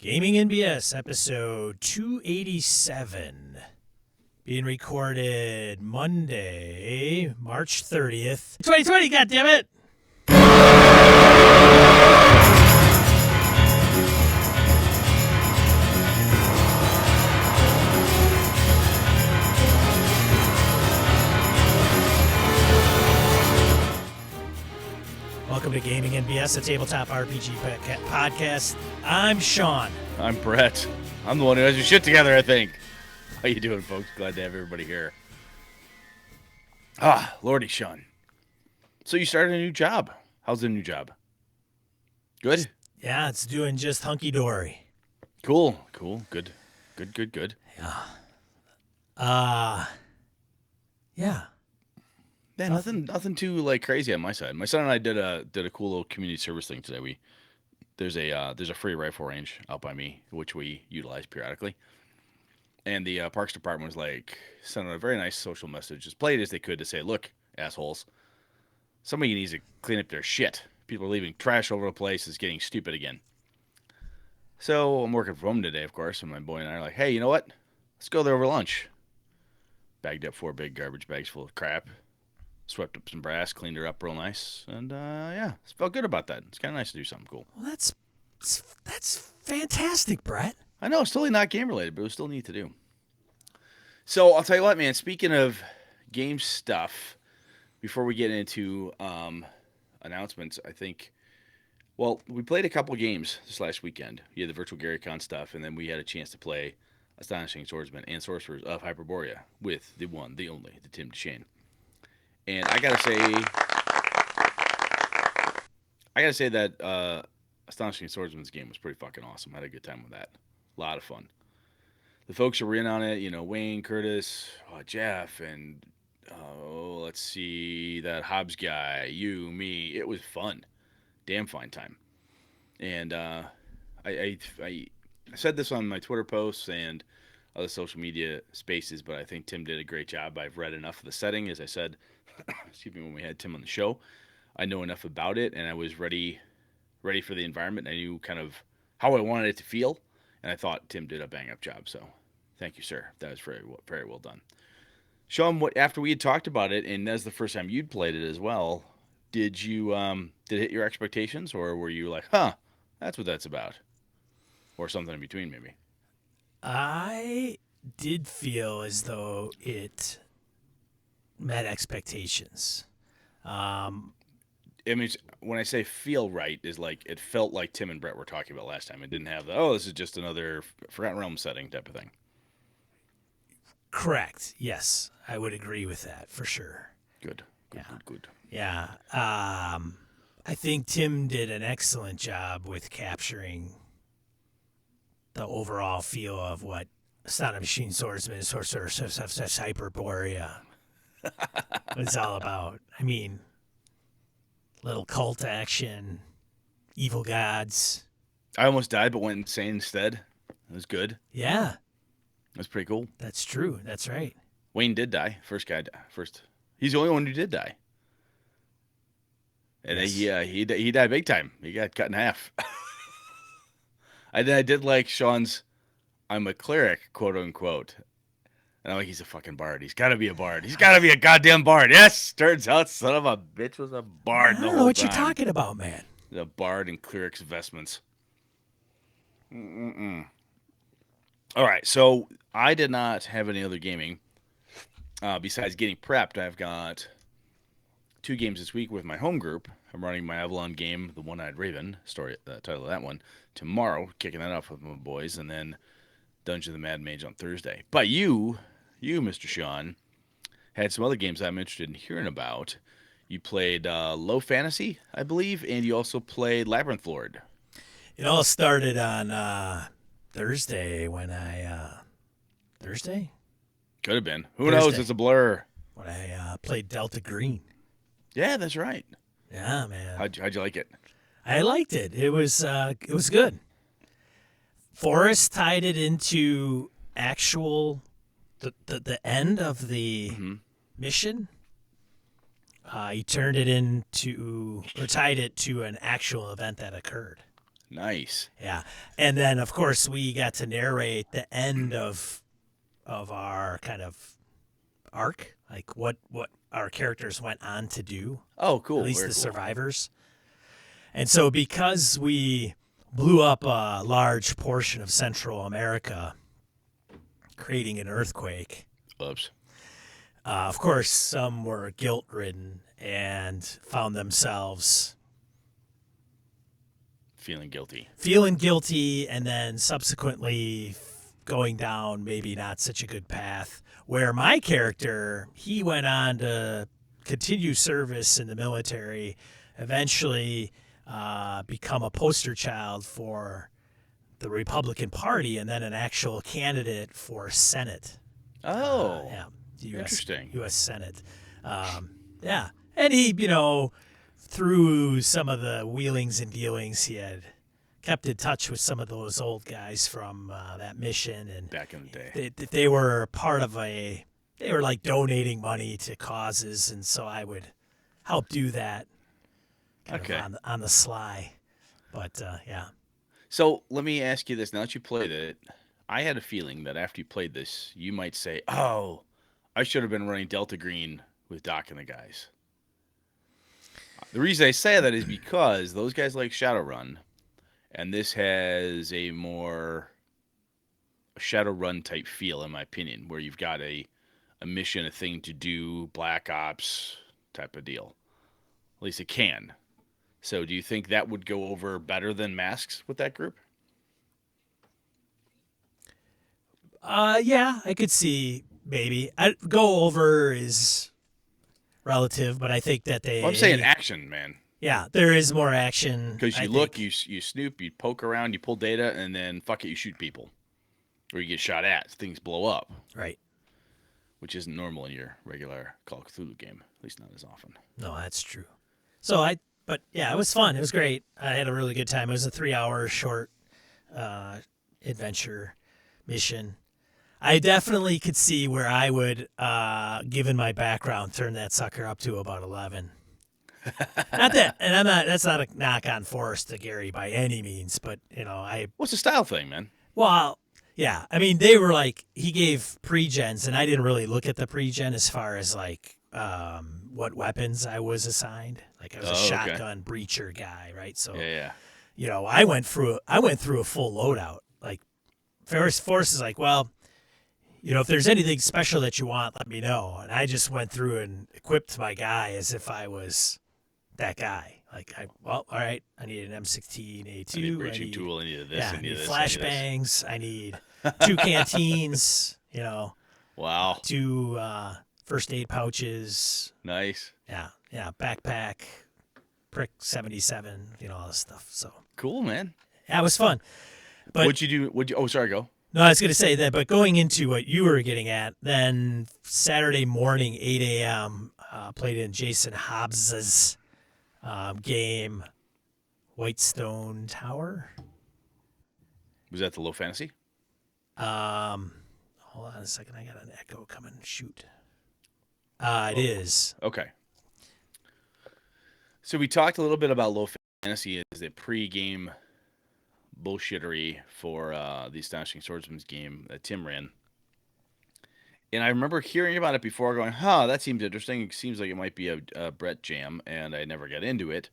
Gaming NBS episode 287. Being recorded Monday, March 30th, 2020, goddammit! Welcome to Gaming NBS, a tabletop RPG podcast. I'm Sean. I'm Brett. I'm the one who has your shit together, I think. How you doing, folks? Glad to have everybody here. Lordy, Sean. So you started a new job. How's the new job? Good? Yeah, it's doing just hunky-dory. Cool. Good. Yeah. Yeah, nothing too crazy on my side. My son and I did a cool little community service thing today. There's a free rifle range out by me, which we utilize periodically. And the Parks Department was sent out a very nice social message, as polite as they could, to say, look, assholes, somebody needs to clean up their shit. People are leaving trash over the place. It's getting stupid again. So I'm working from home today, of course, and my boy and I are like, hey, you know what? Let's go there over lunch. Bagged up 4 big garbage bags full of crap. Swept up some brass, cleaned her up real nice, and felt good about that. It's kind of nice to do something cool. Well, that's fantastic, Brett. I know, it's totally not game related, but it was still neat to do. So I'll tell you what, man, speaking of game stuff, before we get into announcements, I think, we played a couple games this last weekend. We had the virtual GaryCon stuff, and then we had a chance to play Astonishing Swordsmen and Sorcerers of Hyperborea with the one, the only, the Tim DeShane. And I gotta say that Astonishing Swordsman's game was pretty fucking awesome. I had a good time with that. A lot of fun. The folks who were in on it, Wayne, Curtis, Jeff, and let's see, that Hobbs guy, you, me. It was fun. Damn fine time. And I said this on my Twitter posts and other social media spaces, but I think Tim did a great job. I've read enough of the setting, as I said, excuse me, when we had Tim on the show. I know enough about it, and I was ready for the environment. I knew kind of how I wanted it to feel, and I thought Tim did a bang-up job. So, thank you, sir. That was very, very well done. Sean, after we had talked about it, and that's the first time you'd played it as well, did it hit your expectations, or were you like, that's what that's about, or something in between, maybe? I did feel as though it met expectations. I mean, when I say feel right, is it felt like Tim and Brett were talking about last time. It didn't have this is just another Forgotten Realms setting type of thing. Correct. Yes, I would agree with that for sure. Good. Yeah. I think Tim did an excellent job with capturing the overall feel of what Astonishing Swordsman, Sorcerers of Hyperborea was all about. I mean, little cult action, evil gods. I almost died, but went insane instead. It was good. Yeah. That's pretty cool. That's true. That's right. Wayne did die. First. He's the only one who did die. And yes. He died big time. He got cut in half. I did like Sean's, I'm a cleric, quote unquote. And I'm like, he's a fucking bard. He's got to be a bard. He's got to be a goddamn bard. Yes! Turns out son of a bitch was a bard the whole time. I don't know what you're talking about, man. The bard in cleric's vestments. All right, so I did not have any other gaming. Besides getting prepped, I've got 2 games this week with my home group. I'm running my Avalon game, The One-Eyed Raven, story, the title of that one, tomorrow, kicking that off with my boys, and then Dungeon of the Mad Mage on Thursday. But you, Mr. Sean, had some other games I'm interested in hearing about. You played Low Fantasy, I believe, and you also played Labyrinth Lord. It all started on Thursday when Thursday? Could have been. Who knows? It's a blur. When I played Delta Green. Yeah, that's right. Yeah, man. How'd you like it? I liked it. It was good. Forrest tied it into actual the end of the mission. He turned it into, or tied it to an actual event that occurred. Nice. Yeah, and then of course we got to narrate the end of our kind of arc, like what our characters went on to do, Oh, at cool. least Very the cool. survivors. And so because we blew up a large portion of Central America, creating an earthquake, Oops. of course some were guilt ridden and found themselves Feeling guilty. and then subsequently going down maybe not such a good path. Where my character, he went on to continue service in the military, eventually become a poster child for the Republican Party, and then an actual candidate for Senate. Oh, Yeah, the interesting. U.S. Senate. Yeah, and he, through some of the wheelings and dealings, he had kept in touch with some of those old guys from that mission, and Back in the day. they were part of they were like donating money to causes, and so I would help do that kind Okay. of on the sly. But yeah. So let me ask you this. Now that you played it, I had a feeling that after you played this, you might say, oh, I should have been running Delta Green with Doc and the guys. The reason I say that is because those guys like Shadowrun, and this has a more Shadowrun type feel, in my opinion, where you've got a mission, a thing to do, Black Ops type of deal. At least it can. So do you think that would go over better than Masks with that group? Yeah, I could see maybe. Go over is relative, but I think that Well, I'm saying action, man. yeah, there is more action. Because you look, you snoop, you poke around, you pull data, and then fuck it, you shoot people. Or you get shot at. Things blow up. Right. Which isn't normal in your regular Call of Cthulhu game. At least not as often. No, that's true. So but yeah, it was fun. It was great. I had a really good time. It was a 3-hour short adventure mission. I definitely could see where I would, given my background, turn that sucker up to about 11. Not that, and I'm not. That's not a knock on Forrest to Gary by any means, but What's the style thing, man? Well, yeah. I mean, they were like he gave pre-gens, and I didn't really look at the pre-gen as far as like what weapons I was assigned. Like I was a shotgun breacher guy, right? So yeah. I went through a full loadout. Like Forrest is like, well, if there's anything special that you want, let me know. And I just went through and equipped my guy as if I was that guy. Like, all right, I need an M16A2. I need a breaching tool. I need this. Yeah, I need this. flashbangs. I need 2 canteens. Wow. 2 first aid pouches. Nice. Yeah, backpack, prick 77. All this stuff. So cool, man. Yeah, it was fun. But what'd you do? Oh, sorry, go. No, I was going to say that, but going into what you were getting at, then Saturday morning, 8 a.m., played in Jason Hobbs's game, Whitestone Tower. Was that the low fantasy? Hold on a second. I got an echo coming. Shoot. It is. Okay. So we talked a little bit about low fantasy as a pre-game bullshittery for the Astonishing Swordsman's game that Tim ran. And I remember hearing about it before going, that seems interesting. It seems like it might be a Brett jam, and I never got into it.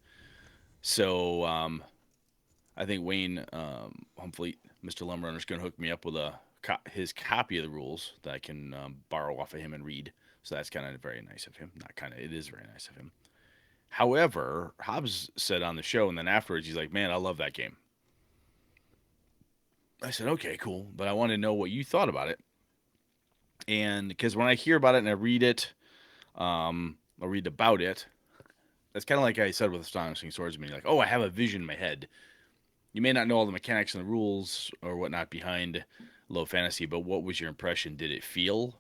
So I think Wayne Humfleet, Mr. Lumberunner, is going to hook me up with his copy of the rules that I can borrow off of him and read. So that's kind of very nice of him. Not kind of, it is very nice of him. However, Hobbs said on the show, and then afterwards, he's like, man, I love that game. I said, okay, cool. But I want to know what you thought about it. And because when I hear about it and I read it, I'll read about it. That's kind of like I said with Astonishing Swordsman. You're like, oh, I have a vision in my head. You may not know all the mechanics and the rules or whatnot behind low fantasy, but what was your impression? Did it feel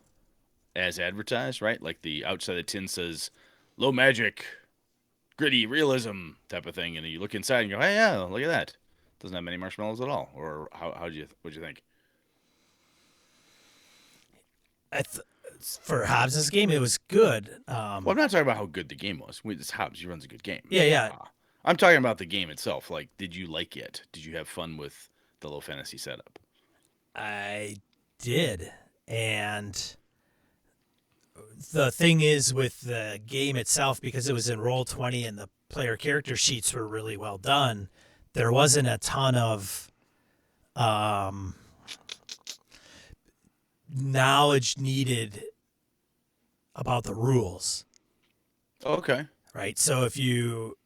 as advertised, right? Like the outside of the tin says, low magic, gritty realism type of thing. And you look inside and go, hey, yeah, look at that. Doesn't have many marshmallows at all. Or what'd you think? For Hobbs's game, it was good. Well, I'm not talking about how good the game was. It's Hobbs. He runs a good game. Yeah. I'm talking about the game itself. Like, did you like it? Did you have fun with the low fantasy setup? I did. And the thing is with the game itself, because it was in Roll20 and the player character sheets were really well done, there wasn't a ton of knowledge needed about the rules, Okay. right? So if you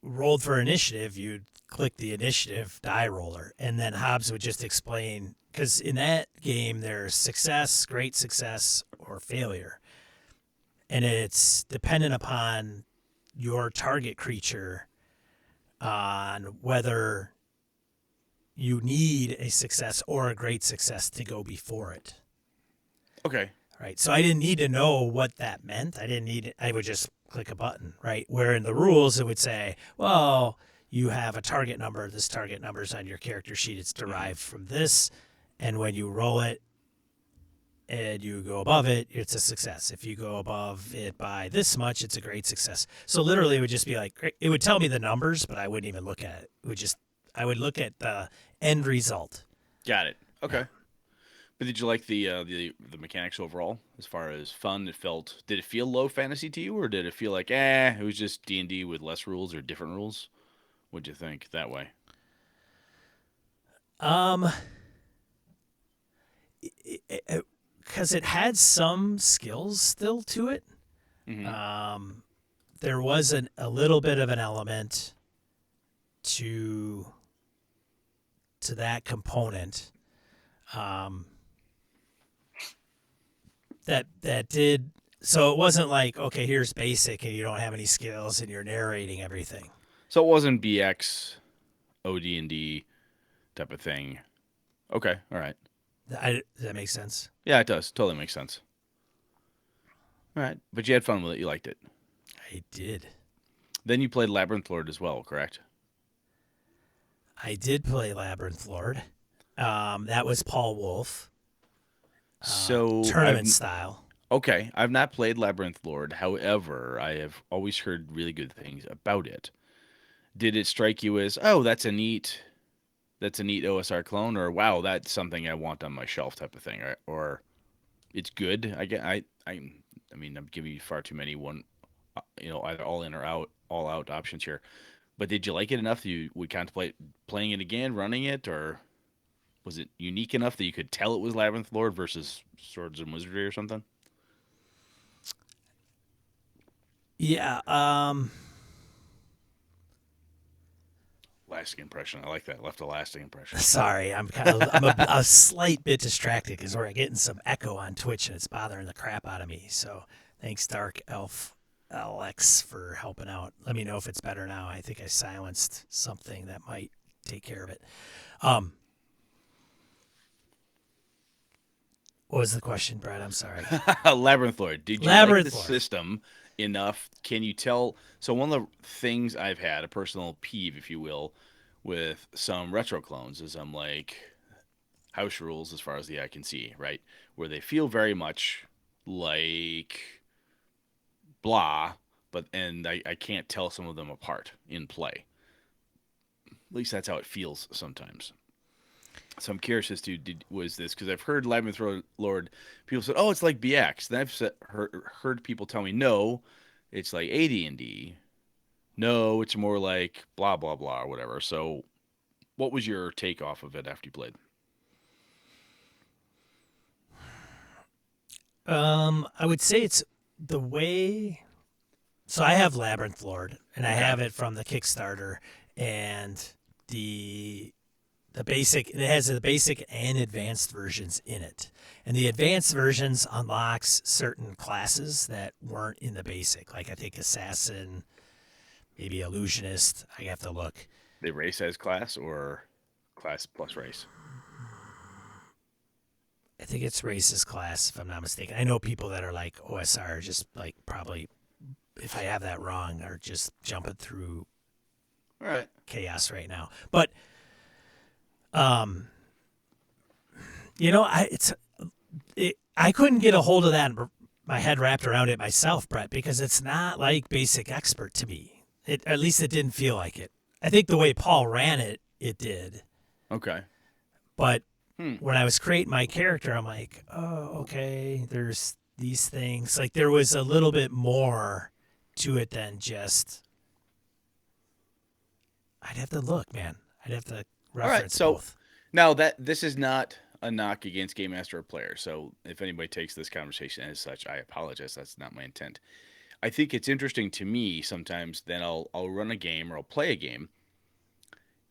rolled for initiative, you'd click the initiative die roller, and then Hobbs would just explain, because in that game there's success, great success, or failure, and it's dependent upon your target creature on whether you need a success or a great success to go before it. Okay. Right. So I didn't need to know what that meant. I didn't need it. I would just click a button, right? Where in the rules it would say, well, you have a target number. This target number is on your character sheet. It's derived from this. And when you roll it and you go above it, it's a success. If you go above it by this much, it's a great success. So literally it would just be like, it would tell me the numbers, but I wouldn't even look at it. It would just, I would look at the end result. Got it. Okay. But did you like the mechanics overall as far as fun? Did it feel low fantasy to you, or did it feel like it was just D&D with less rules or different rules? What'd you think that way? Because it had some skills still to it. Mm-hmm. There was a little bit of an element to that component. That did, so it wasn't like, okay, here's basic and you don't have any skills and you're narrating everything. So it wasn't BX, OD&D type of thing. Okay, all right. Does that make sense? Yeah, it does. Totally makes sense. All right, but you had fun with it. You liked it. I did. Then you played Labyrinth Lord as well, correct? I did play Labyrinth Lord. That was Paul Wolf. So Tournament style. Okay, I've not played Labyrinth Lord. However, I have always heard really good things about it. Did it strike you as, oh, that's a neat OSR clone, or wow, that's something I want on my shelf type of thing, or it's good? I mean, I'm giving you far too many either all in or out, all out options here. But did you like it enough that you would contemplate playing it again, running it, or was it unique enough that you could tell it was Labyrinth Lord versus Swords and Wizardry or something? Yeah. Lasting impression. I like that. Left a lasting impression. Sorry, I'm a slight bit distracted because we're getting some echo on Twitch and it's bothering the crap out of me. So thanks, Dark Elf LX, for helping out. Let me know if it's better now. I think I silenced something that might take care of it. What was the question, Brad? I'm sorry. Labyrinth Lord. Did you like the system enough? Can you tell? So one of the things I've had, a personal peeve, if you will, with some retro clones is I'm like house rules as far as the eye can see, right? Where they feel very much like blah, and I can't tell some of them apart in play. At least that's how it feels sometimes. So I'm curious as to was this, because I've heard Labyrinth Lord, people said, oh, it's like BX. Then I've heard people tell me, no, it's like AD&D. No, it's more like blah, blah, blah, or whatever. So what was your take off of it after you played? I would say it's the way. So I have Labyrinth Lord, and I have it from the Kickstarter, and the basic, it has the basic and advanced versions in it. And the advanced versions unlocks certain classes that weren't in the basic, like I think Assassin, maybe Illusionist. I have to look. They race as class or class plus race? I think it's race as class, if I'm not mistaken. I know people that are like OSR, just like probably, if I have that wrong, are just jumping through All right. chaos right now. But I couldn't get a hold of that, my head wrapped around it myself, Brett, because it's not like Basic Expert to me. At least it didn't feel like it. I think the way Paul ran it, it did. Okay. But Hmm. when I was creating my character, I'm like, oh, okay, there's these things. Like there was a little bit more to it than just. I'd have to look, man. I'd have to All right. reference So both. now that this is not a knock against Game Master or player, so if anybody takes this conversation as such, I apologize. That's not my intent. I think it's interesting to me sometimes. Then I'll run a game or I'll play a game,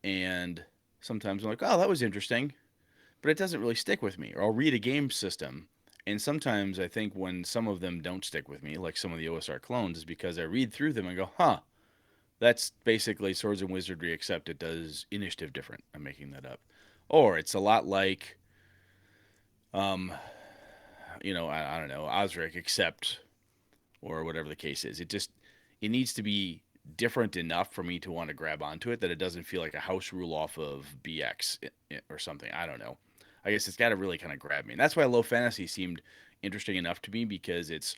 and sometimes I'm like, oh, that was interesting, but it doesn't really stick with me. Or I'll read a game system, and sometimes I think when some of them don't stick with me, like some of the OSR clones, is because I read through them and go, huh, that's basically Swords and Wizardry, except it does initiative different. I'm making that up. Or it's a lot like, um, I don't know, Osric, except, or whatever the case is. It needs to be different enough for me to want to grab onto it that it doesn't feel like a house rule off of BX or something. I don't know. I guess it's got to really kind of grab me. And that's why low fantasy seemed interesting enough to me because it's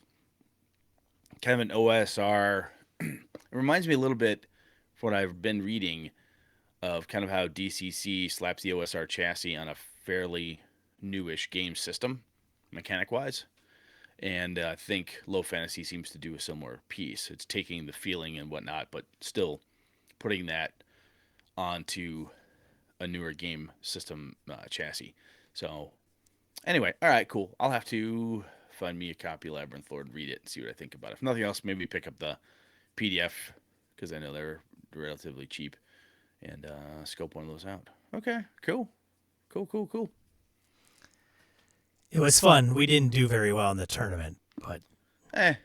kind of an OSR. It reminds me a little bit of what I've been reading of kind of how DCC slaps the OSR chassis on a fairly newish game system, mechanic wise. And I think low fantasy seems to do a similar piece. It's taking the feeling and whatnot, but still putting that onto a newer game system chassis. So anyway, all right, cool. I'll have to find me a copy of Labyrinth Lord, read it, and see what I think about it. If nothing else, maybe pick up the PDF because I know they're relatively cheap and scope one of those out. Okay, cool. Cool. It was fun. We didn't do very well in the tournament, but Eh.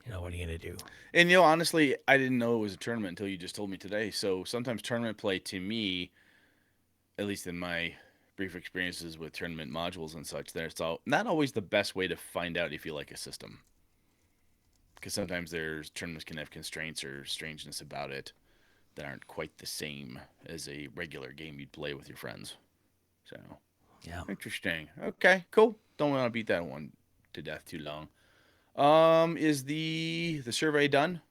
what are you gonna do? And honestly, I didn't know it was a tournament until you just told me today. So sometimes tournament play to me, at least in my brief experiences with tournament modules and such, that's not always the best way to find out if you like a system. Because sometimes there's tournaments can have constraints or strangeness about it that aren't quite the same as a regular game you'd play with your friends. So Yeah. interesting. Okay, cool. Don't want to beat that one to death too long. Is the survey done?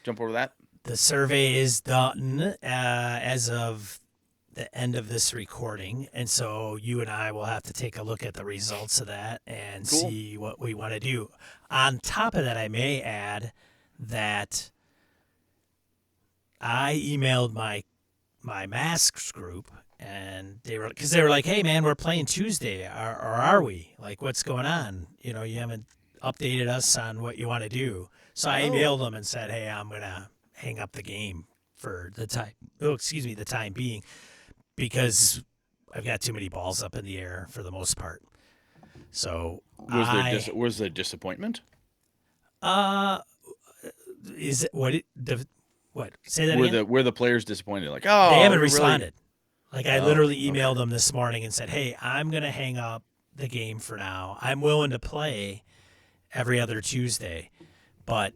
Jump over that. The survey is done as of the end of this recording, and so you and I will have to take a look at the results of that and Cool. see what we want to do. On top of that, I may add that I emailed my masks group, and they were like, "Hey, man, we're playing Tuesday, or are we? Like, what's going on? You haven't updated us on what you want to do." So I emailed them and said, "Hey, I'm gonna hang up the game for the time. Oh, excuse me, the time being, because I've got too many balls up in the air for the most part." So Was there disappointment? uh, is it what it the what? Say that again. Were the players disappointed? Like, They oh, haven't we really. responded. Like I Oh, literally okay. emailed them this morning and said, "Hey, I'm gonna hang up the game for now. I'm willing to play every other Tuesday, but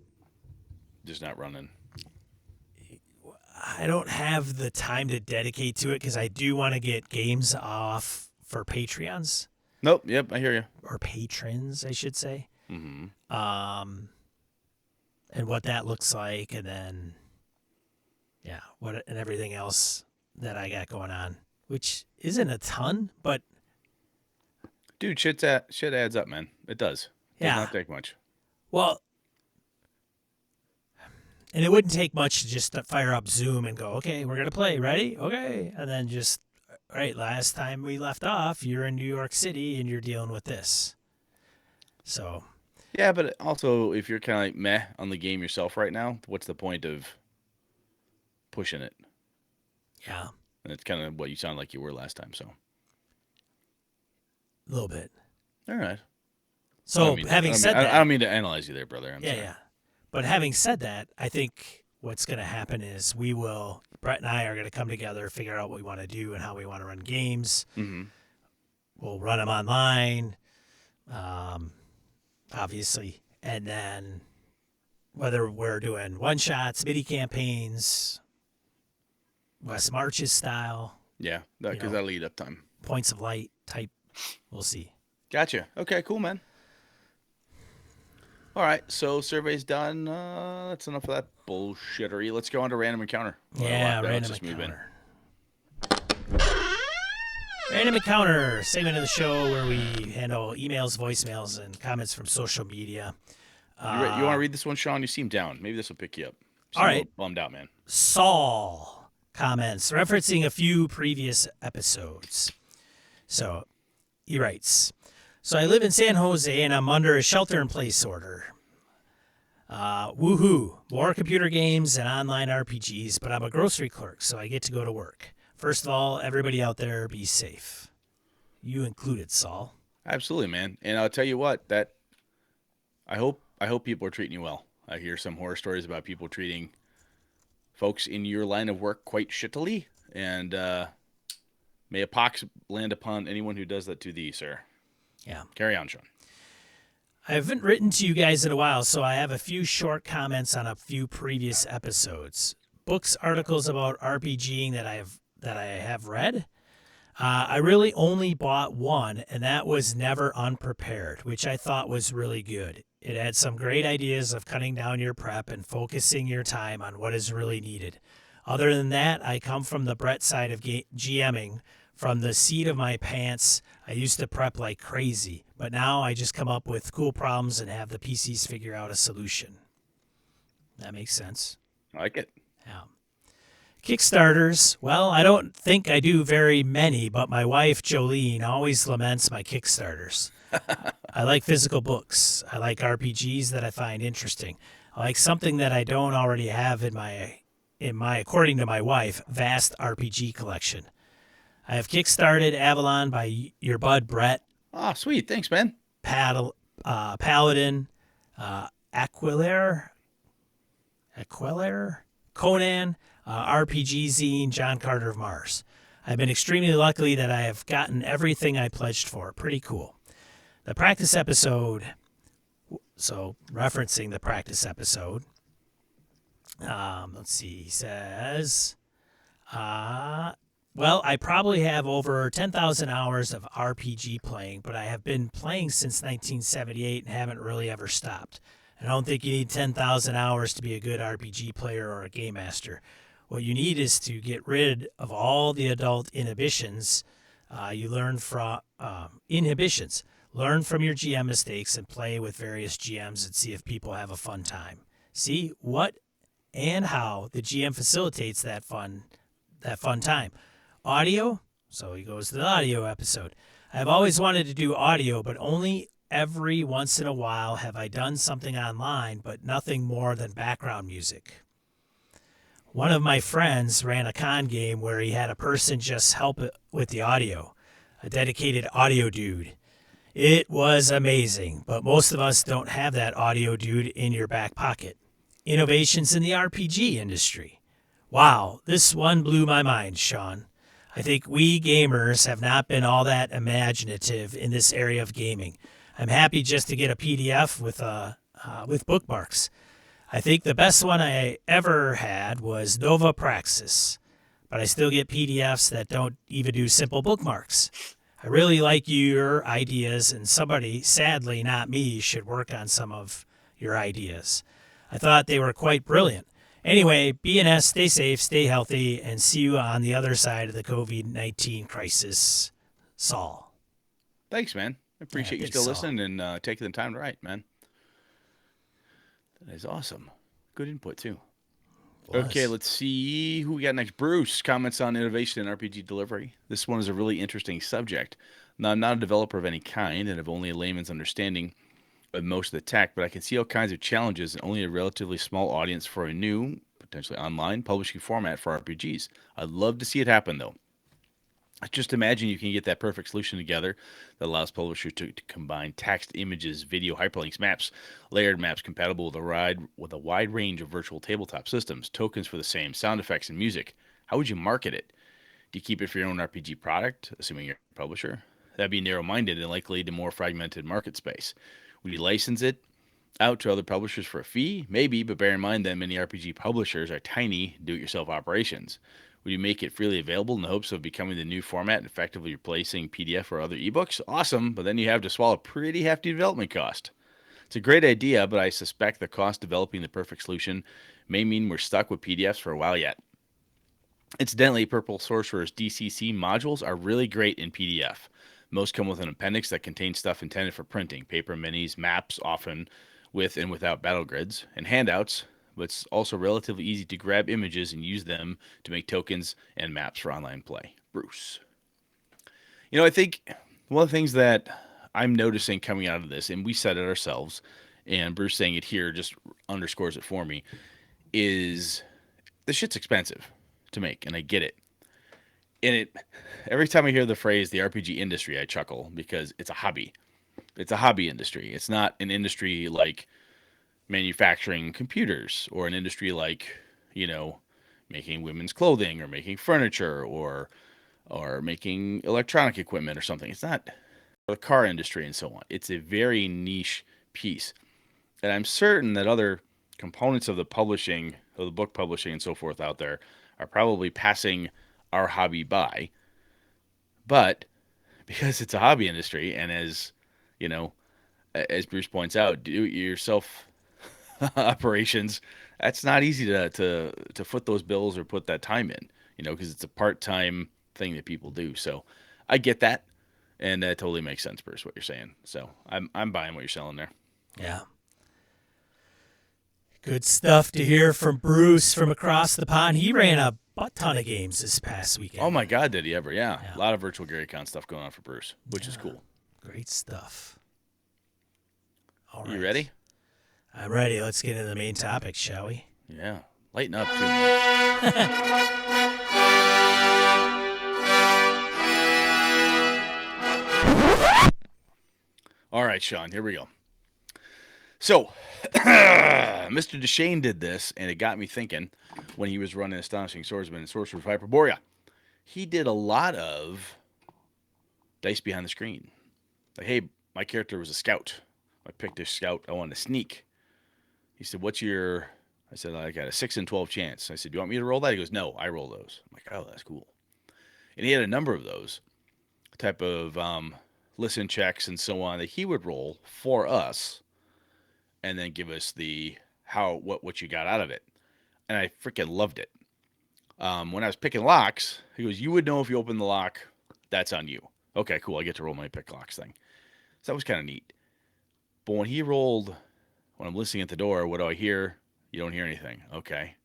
Just not running. I don't have the time to dedicate to it because I do want to get games off for Patreons Nope. Yep. I hear you. or patrons, I should say. Mm-hmm. And what that looks like, and then what and everything else that I got going on, which isn't a ton, but Dude, shit adds up, man. It does. Does yeah. not take much. Well, and it wouldn't take much to just fire up Zoom and go, "Okay, we're gonna play. Ready? Okay," and then just, all right. Last time we left off, you're in New York City and you're dealing with this. So Yeah, but also if you're kind of like meh on the game yourself right now, what's the point of pushing it? yeah, And it's kind of what you sound like you were last time. So, a little bit. all right. So having said I that, don't mean to analyze you there, brother. I'm sorry. yeah. But having said that, I think what's going to happen is Brett and I are going to come together, figure out what we want to do and how we want to run games. Mm-hmm. We'll run them online, obviously. And then whether we're doing one-shots, mini campaigns, West Marches style, Yeah, because that'll eat up time. points of light type, we'll see. Gotcha. Okay, cool, man. All right, so survey's done. That's enough of that bullshittery. Let's go on to random encounter. Yeah, That lets random us move in. encounter. Random encounter segment of the show where we handle emails, voicemails, and comments from social media. You want to read this one, Sean? You seem down. Maybe this will pick you up. You All seem a right, little bummed out, man. Saul comments referencing a few previous episodes. So he writes, so I live in San Jose and I'm under a shelter-in-place order. Woohoo! More computer games and online RPGs, but I'm a grocery clerk, so I get to go to work. First of all, everybody out there, be safe. You included, Saul. Absolutely, man. And I'll tell you what, that I hope people are treating you well. I hear some horror stories about people treating folks in your line of work quite shittily, and may a pox land upon anyone who does that to thee, sir. Yeah. Carry on, Sean. I haven't written to you guys in a while, so I have a few short comments on a few previous episodes. Books, articles about RPGing that I have read. I really only bought one, and that was Never Unprepared, which I thought was really good. It had some great ideas of cutting down your prep and focusing your time on what is really needed. Other than that, I come from the Brett side of GMing. From the seat of my pants, I used to prep like crazy, but now I just come up with cool problems and have the PCs figure out a solution. That makes sense. I like it. Yeah. Kickstarters, well, I don't think I do very many, but my wife, Jolene, always laments my Kickstarters. I like physical books. I like RPGs that I find interesting. I like something that I don't already have in my according to my wife, vast RPG collection. I have kickstarted Avalon by your bud Brett, Ah, sweet. Thanks, man. Paladin, Aquilare, Conan, RPG Zine, John Carter of Mars. I've been extremely lucky that I have gotten everything I pledged for. Pretty cool. The practice episode, so referencing the practice episode, let's see, he says, well, I probably have over 10,000 hours of RPG playing, but I have been playing since 1978 and haven't really ever stopped. I don't think you need 10,000 hours to be a good RPG player or a game master. What you need is to get rid of all the adult inhibitions. You learn from inhibitions. Learn from your GM mistakes and play with various GMs and see if people have a fun time. See what and how the GM facilitates that fun time. Audio. So he goes to the audio episode. I've always wanted to do audio, but only every once in a while have I done something online, but nothing more than background music. One of my friends ran a con game where he had a person just help with the audio, a dedicated audio dude. It was amazing, but most of us don't have that audio dude in your back pocket. Innovations in the RPG industry. Wow, this one blew my mind, Sean. I think we gamers have not been all that imaginative in this area of gaming. I'm happy just to get a PDF with bookmarks. I think the best one I ever had was Nova Praxis, but I still get PDFs that don't even do simple bookmarks. I really like your ideas, and somebody, sadly not me, should work on some of your ideas. I thought they were quite brilliant. Anyway, BNS, stay safe, stay healthy, and see you on the other side of the COVID-19 crisis. Saul. Thanks, man. I appreciate you still Saul. listening and taking the time to write, man. That is awesome. Good input, too. Okay, let's see who we got next. Bruce comments on innovation in RPG delivery. This one is a really interesting subject. Now, I'm not a developer of any kind and have only a layman's understanding of most of the tech, but I can see all kinds of challenges and only a relatively small audience for a new, potentially online, publishing format for RPGs. I'd love to see it happen, though. Just imagine you can get that perfect solution together that allows publishers to combine text, images, video, hyperlinks, maps, layered maps compatible with a wide range of virtual tabletop systems, tokens for the same, sound effects, and music. How would you market it? Do you keep it for your own RPG product, assuming you're a publisher? That'd be narrow-minded and likely to more fragmented market space. Would you license it out to other publishers for a fee? Maybe, but bear in mind that many RPG publishers are tiny do-it-yourself operations. Would you make it freely available in the hopes of becoming the new format and effectively replacing PDF or other ebooks? Awesome, but then you have to swallow a pretty hefty development cost. It's a great idea, but I suspect the cost developing the perfect solution may mean we're stuck with PDFs for a while yet. Incidentally, Purple Sorcerer's DCC modules are really great in PDF. Most come with an appendix that contains stuff intended for printing, paper minis, maps, often with and without battle grids, and handouts, but it's also relatively easy to grab images and use them to make tokens and maps for online play. Bruce. I think one of the things that I'm noticing coming out of this, and we said it ourselves, and Bruce saying it here just underscores it for me, is this shit's expensive to make, and I get it. And every time I hear the phrase the RPG industry, I chuckle because it's a hobby. It's a hobby industry. It's not an industry like manufacturing computers or an industry like, making women's clothing or making furniture or making electronic equipment or something. It's not the car industry and so on. It's a very niche piece. And I'm certain that other components of the publishing, of the book publishing and so forth out there are probably passing our hobby by. But because it's a hobby industry, and as Bruce points out, do it yourself operations, that's not easy to foot those bills or put that time in, because it's a part-time thing that people do. So I get that, and that totally makes sense, Bruce, what you're saying. So I'm buying what you're selling there. Yeah. Good stuff to hear from Bruce from across the pond. He ran a butt ton of games this past weekend. Oh my God, did he ever? Yeah. A lot of virtual GaryCon stuff going on for Bruce, which is cool. Great stuff. All right. You ready? I'm ready. Let's get into the main topic, shall we? Yeah. Lighten up, too. All right, Sean, here we go. So, Mr. Deshane did this, and it got me thinking when he was running Astonishing Swordsman and Sorcerer of Hyperborea. He did a lot of dice behind the screen. Like, hey, my character was a scout. I picked a scout. I wanted to sneak. He said, what's your... I said, I got a 6 in 12 chance. I said, do you want me to roll that? He goes, no, I roll those. I'm like, oh, that's cool. And he had a number of those type of listen checks and so on that he would roll for us and then give us the what you got out of it. And I freaking loved it. When I was picking locks, he goes, you would know if you open the lock, that's on you. Okay, cool. I get to roll my pick locks thing. So that was kind of neat. But when he rolled, when I'm listening at the door, what do I hear? You don't hear anything. Okay.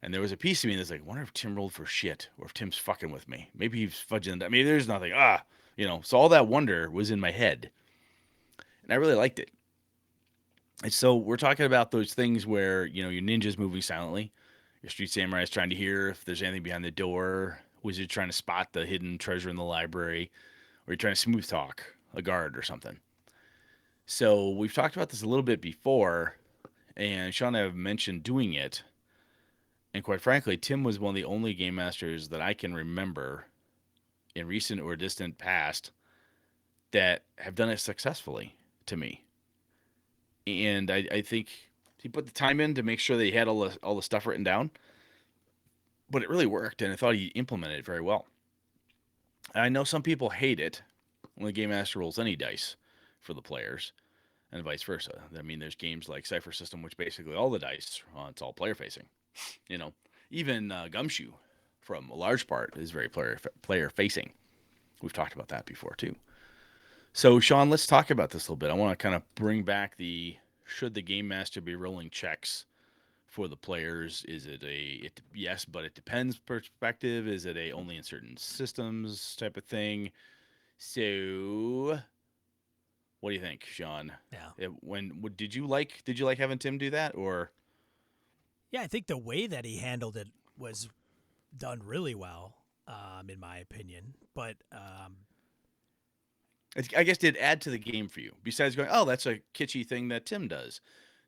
And there was a piece of me that's like, I wonder if Tim rolled for shit or if Tim's fucking with me. Maybe he's fudging. I mean, there's nothing. So all that wonder was in my head. And I really liked it. And so we're talking about those things where, your ninja's moving silently. Your street samurai is trying to hear if there's anything behind the door. Wizard trying to spot the hidden treasure in the library. Or you're trying to smooth talk a guard or something. So we've talked about this a little bit before. And Sean and I have mentioned doing it. And quite frankly, Tim was one of the only game masters that I can remember in recent or distant past that have done it successfully to me. And I think he put the time in to make sure that he had all the stuff written down. But it really worked, and I thought he implemented it very well. I know some people hate it when the game master rolls any dice for the players, and vice versa. I mean, there's games like Cypher System, which basically all the dice, it's all player-facing. Even Gumshoe, from a large part, is very player-facing. We've talked about that before, too. So, Sean, let's talk about this a little bit. I want to kind of bring back should the game master be rolling checks for the players? Is it yes, but it depends perspective? Is it a only in certain systems type of thing? So, what do you think, Sean? Yeah. Did you like having Tim do that, or? Yeah, I think the way that he handled it was done really well, in my opinion. But I guess did it add to the game for you? Besides going, oh, that's a kitschy thing that Tim does.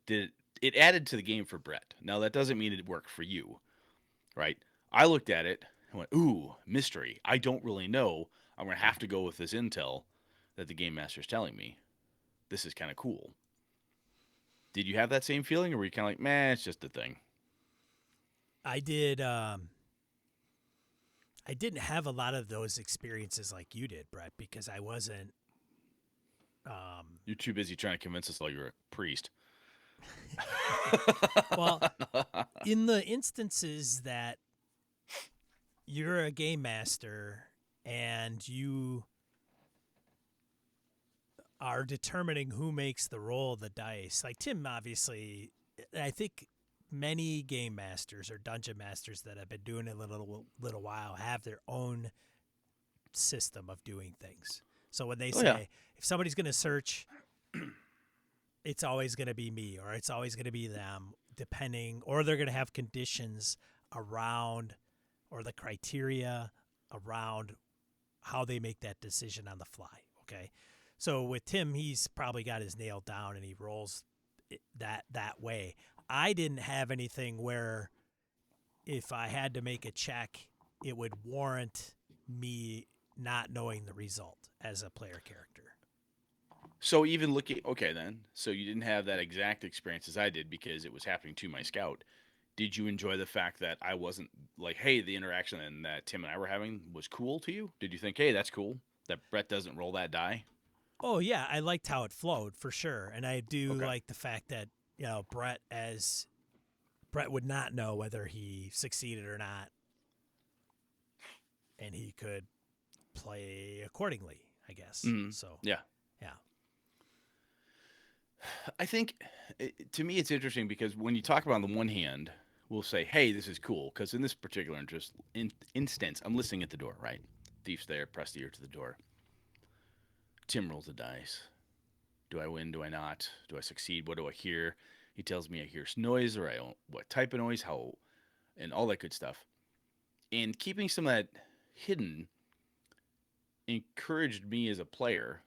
It added to the game for Brett? Now, that doesn't mean it worked for you, right? I looked at it and went, ooh, mystery. I don't really know. I'm going to have to go with this intel that the game master's telling me. This is kind of cool. Did you have that same feeling, or were you kind of like, man, it's just a thing? I did. I didn't have a lot of those experiences like you did, Brett, because I wasn't You're too busy trying to convince us all you're a priest. Well, in the instances that you're a game master and you are determining who makes the roll of the dice, like Tim, obviously, I think many game masters or dungeon masters that have been doing it a little while have their own system of doing things. So when they Oh yeah. say, if somebody's going to search, it's always going to be me or it's always going to be them, depending, or they're going to have conditions around or the criteria around how they make that decision on the fly. Okay. So with Tim, he's probably got his nail down and he rolls that way. I didn't have anything where if I had to make a check, it would warrant me not knowing the result as a player character. So even looking, okay, then, so you didn't have that exact experience as I did because it was happening to my scout. Did you enjoy the fact that I wasn't like, hey, the interaction that Tim and I were having was cool to you? Did you think, hey, that's cool that Brett doesn't roll that die? Oh yeah, I liked how it flowed for sure, and I do Okay. like the fact that Brett would not know whether he succeeded or not, and he could play accordingly, I guess. Mm-hmm. So Yeah. yeah, I think to me it's interesting because when you talk about on the one hand, we'll say, hey, this is cool. Because in this particular instance, I'm listening at the door, right? Thief's there, press the ear to the door. Tim rolls the dice. Do I win? Do I not? Do I succeed? What do I hear? He tells me I hear noise or I don't, what type of noise, how, and all that good stuff. And keeping some of that hidden encouraged me as a player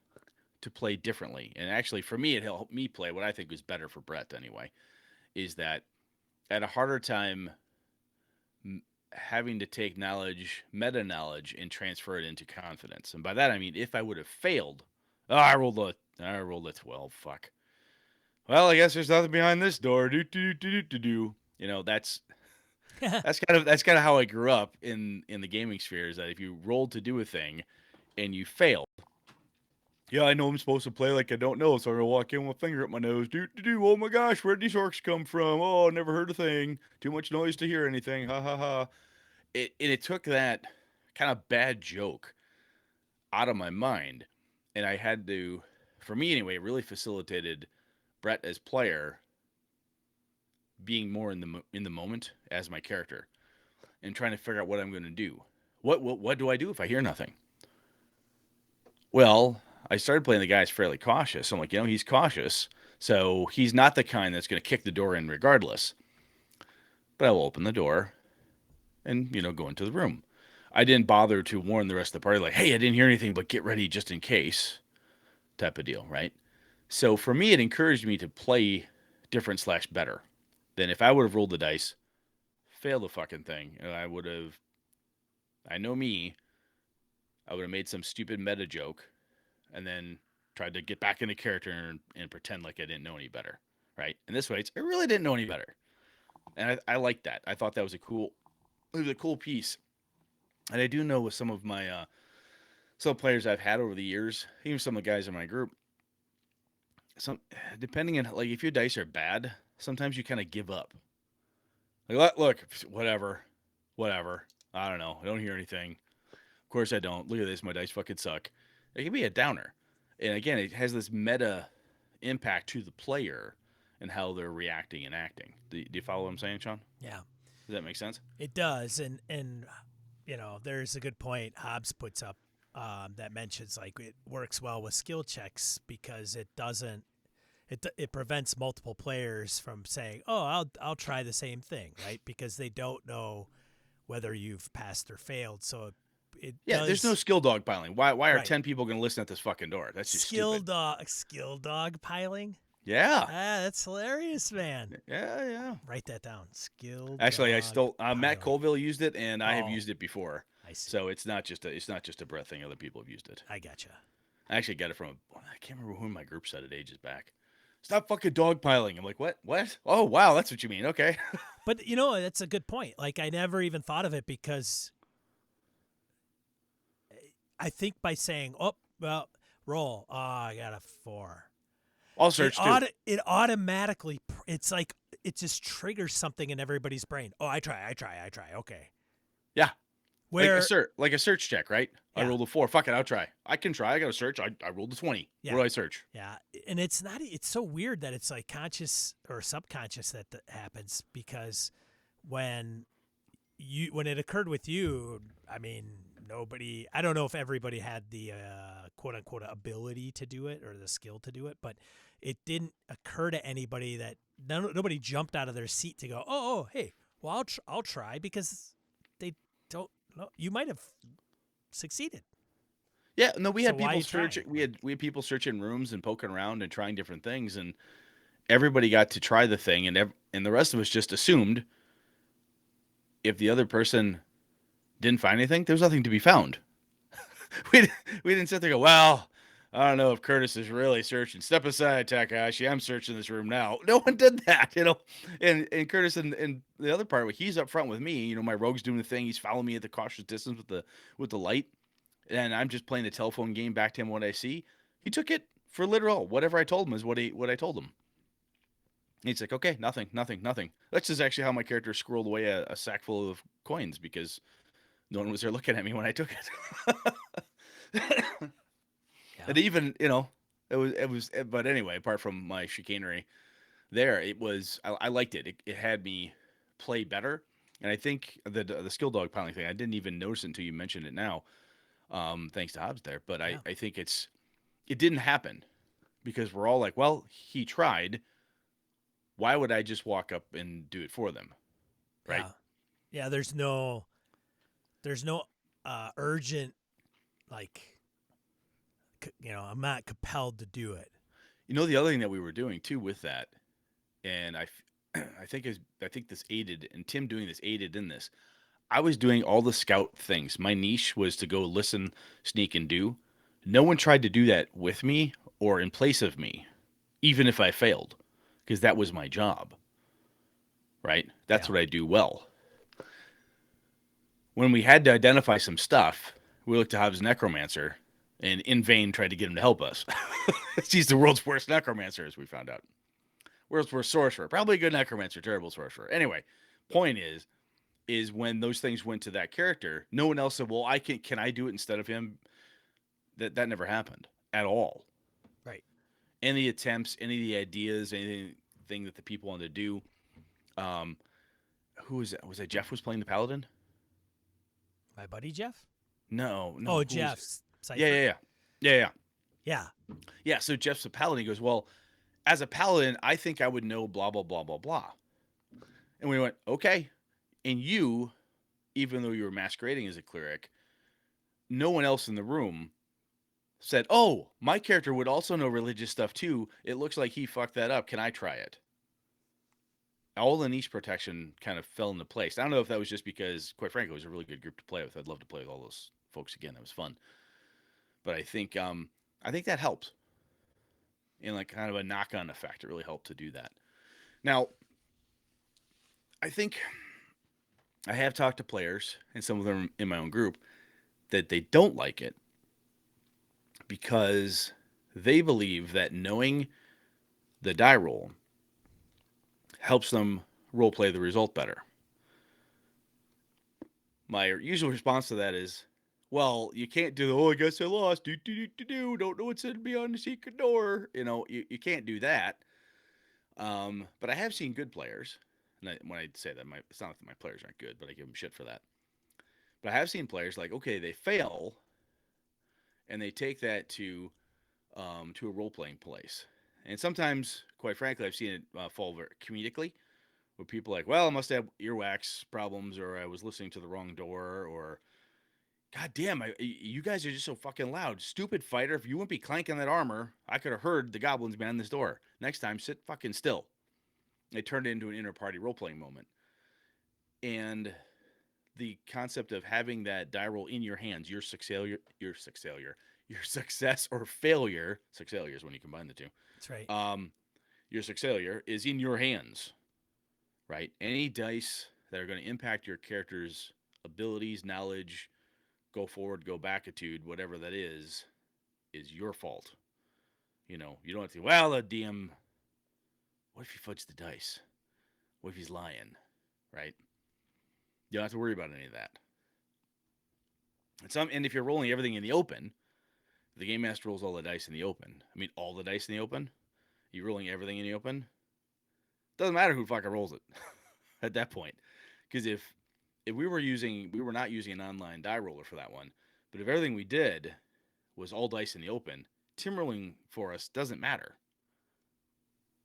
to play differently. And actually, for me, it helped me play what I think was better for Brett anyway, is that at a harder time having to take knowledge, meta knowledge, and transfer it into confidence. And by that I mean if I would have failed, I rolled a 12. Fuck. Well, I guess there's nothing behind this door. Do. You know, that's kind of how I grew up in the gaming sphere. Is that if you rolled to do a thing and you failed, yeah, I know I'm supposed to play like I don't know, so I'm gonna walk in with a finger at my nose. Do. Oh my gosh, where'd these orcs come from? Oh, never heard a thing. Too much noise to hear anything. Ha ha ha. It took that kind of bad joke out of my mind, and I had to, for me anyway, it really facilitated Brett as player being more in the moment as my character and trying to figure out what I'm going to do. What do I do if I hear nothing? Well, I started playing the guy is fairly cautious. I'm like, he's cautious, so he's not the kind that's going to kick the door in regardless. But I will open the door and go into the room. I didn't bother to warn the rest of the party, like, hey, I didn't hear anything, but get ready just in case, type of deal, right? So for me, it encouraged me to play different slash better than if I would have rolled the dice, failed the fucking thing, and I know me, I would have made some stupid meta joke and then tried to get back into character and pretend like I didn't know any better, right? And this way, I really didn't know any better. And I liked that. I thought that was it was a cool piece. And I do know with some of my some players I've had over the years, even some of the guys in my group, some depending on like if your dice are bad, sometimes you kind of give up. Like look, whatever. I don't know. I don't hear anything. Of course I don't. Look at this. My dice fucking suck. It can be a downer. And again, it has this meta impact to the player and how they're reacting and acting. Do you follow what I'm saying, Sean? yeah, Does that make sense? it does, and there's a good point Hobbs puts up that mentions like it works well with skill checks because it doesn't. It prevents multiple players from saying, "Oh, I'll try the same thing," right? Because they don't know whether you've passed or failed. So it Yeah, there's no does skill dog piling. Why are right. 10 people going to listen at this fucking door? That's just stupid. Skill dog piling. Yeah. That's hilarious, man. Yeah, yeah. Write that down. Skill Actually, I dog stole Matt piling. Colville used it and I have Oh, used it before. I see. So it's not just a breath thing. Other people have used it. I gotcha. I actually got it from I can't remember who in my group said it ages back. Stop fucking dog piling. I'm like, what? What? Oh, wow, that's what you mean. Okay. But that's a good point. Like I never even thought of it because I think by saying, "Oh, well, Roll. Oh, I got a 4. I'll It search too. it automatically. It's like it just triggers something in everybody's brain. Oh, I try. Okay. Yeah. Where Like a search check, right? I yeah rolled a 4. Fuck it, I'll try. I can try. I got to search. I rolled a 20. What yeah do I search? yeah, and it's not. It's so weird that it's like conscious or subconscious that happens because when when it occurred with you, I mean, nobody. I don't know if everybody had the quote unquote ability to do it or the skill to do it, but it didn't occur to anybody that nobody jumped out of their seat to go, oh, hey, well, I'll try because they don't know. You might have succeeded, Yeah, no, we so had why people you try search. it? We had people searching rooms and poking around and trying different things, and everybody got to try the thing, and the rest of us just assumed if the other person didn't find anything, there was nothing to be found. we we didn't sit there and go, well, I don't know if Curtis is really searching. Step aside, Takahashi. I'm searching this room now. No one did that, you know. And Curtis and the other part, he's up front with me. You know, my rogue's doing the thing. He's following me at the cautious distance with the light, and I'm just playing the telephone game back to him what I see. He took it for literal. Whatever I told him is what I told him. He's like, okay, nothing, nothing, nothing. That's just actually how my character squirreled away a sack full of coins because no one was there looking at me when I took it. Yeah, And even, you know, but anyway, apart from my chicanery there, I liked it. It had me play better. And I think the skill dog piling thing, I didn't even notice it until you mentioned it now. Thanks to Hobbs there. But yeah, I think it didn't happen because we're all like, well, he tried. Why would I just walk up and do it for them? Right. yeah, yeah. There's no urgent like I'm not compelled to do it. You know, the other thing that we were doing too with that, and I think this aided, and Tim doing this aided in this. I was doing all the scout things. My niche was to go listen, sneak, and do. No one tried to do that with me or in place of me, even if I failed, because that was my job, right? That's Yeah, what I do well. When we had to identify some stuff, we looked to Hobbs' necromancer and in vain tried to get him to help us. He's the world's worst necromancer, as we found out. World's worst sorcerer. Probably a good necromancer, terrible sorcerer. Anyway, point is when those things went to that character, no one else said, "Well, can I do it instead of him?" That never happened at all. right. Any attempts, any of the ideas, anything that the people wanted to do. Um, who was that? Was that Jeff was playing the paladin? My buddy Jeff. No, no. Oh, Who was? Jeff's Yeah, Cipher. yeah, yeah, yeah, yeah. Yeah, Yeah. So Jeff's a paladin. He goes, "Well, as a paladin, I think I would know blah blah blah blah blah." And we went, "Okay." And you, even though you were masquerading as a cleric, no one else in the room said, "Oh, my character would also know religious stuff too. It looks like he fucked that up. Can I try it?" All the niche protection kind of fell into place. I don't know if that was just because, quite frankly, it was a really good group to play with. I'd love to play with all those folks again. That was fun. But I think that helped in like kind of a knock-on effect. It really helped to do that. Now, I think I have talked to players and some of them in my own group that they don't like it because they believe that knowing the die roll helps them role play the result better. My usual response to that is, well, you can't do the, oh, I guess I lost. Don't know what's in beyond the secret door. You know, you can't do that. But I have seen good players. And when I say that, it's not that my players aren't good, but I give them shit for that. But I have seen players like, okay, they fail and they take that to a role playing place. And sometimes, quite frankly, I've seen it fall very comedically, where people are like, well, I must have earwax problems, or I was listening to the wrong door, or God damn, you guys are just so fucking loud. Stupid fighter, if you wouldn't be clanking that armor, I could have heard the goblins behind this door. Next time, sit fucking still. They turned it into an inter party role playing moment. And the concept of having that die roll in your hands, your success or failure, success is when you combine the two. that's right. Your success is in your hands, right? Any dice that are going to impact your character's abilities, knowledge, go forward, go back attitude, whatever that is, is your fault. You know, you don't have to. Well, the DM. What if he fudged the dice? What if he's lying? Right? You don't have to worry about any of that. And if you're rolling everything in the open, the game master rolls all the dice in the open. I mean, all the dice in the open. You're rolling everything in the open. Doesn't matter who fucking rolls it at that point, because if we were not using an online die roller for that one, but if everything we did was all dice in the open, Tim rolling for us doesn't matter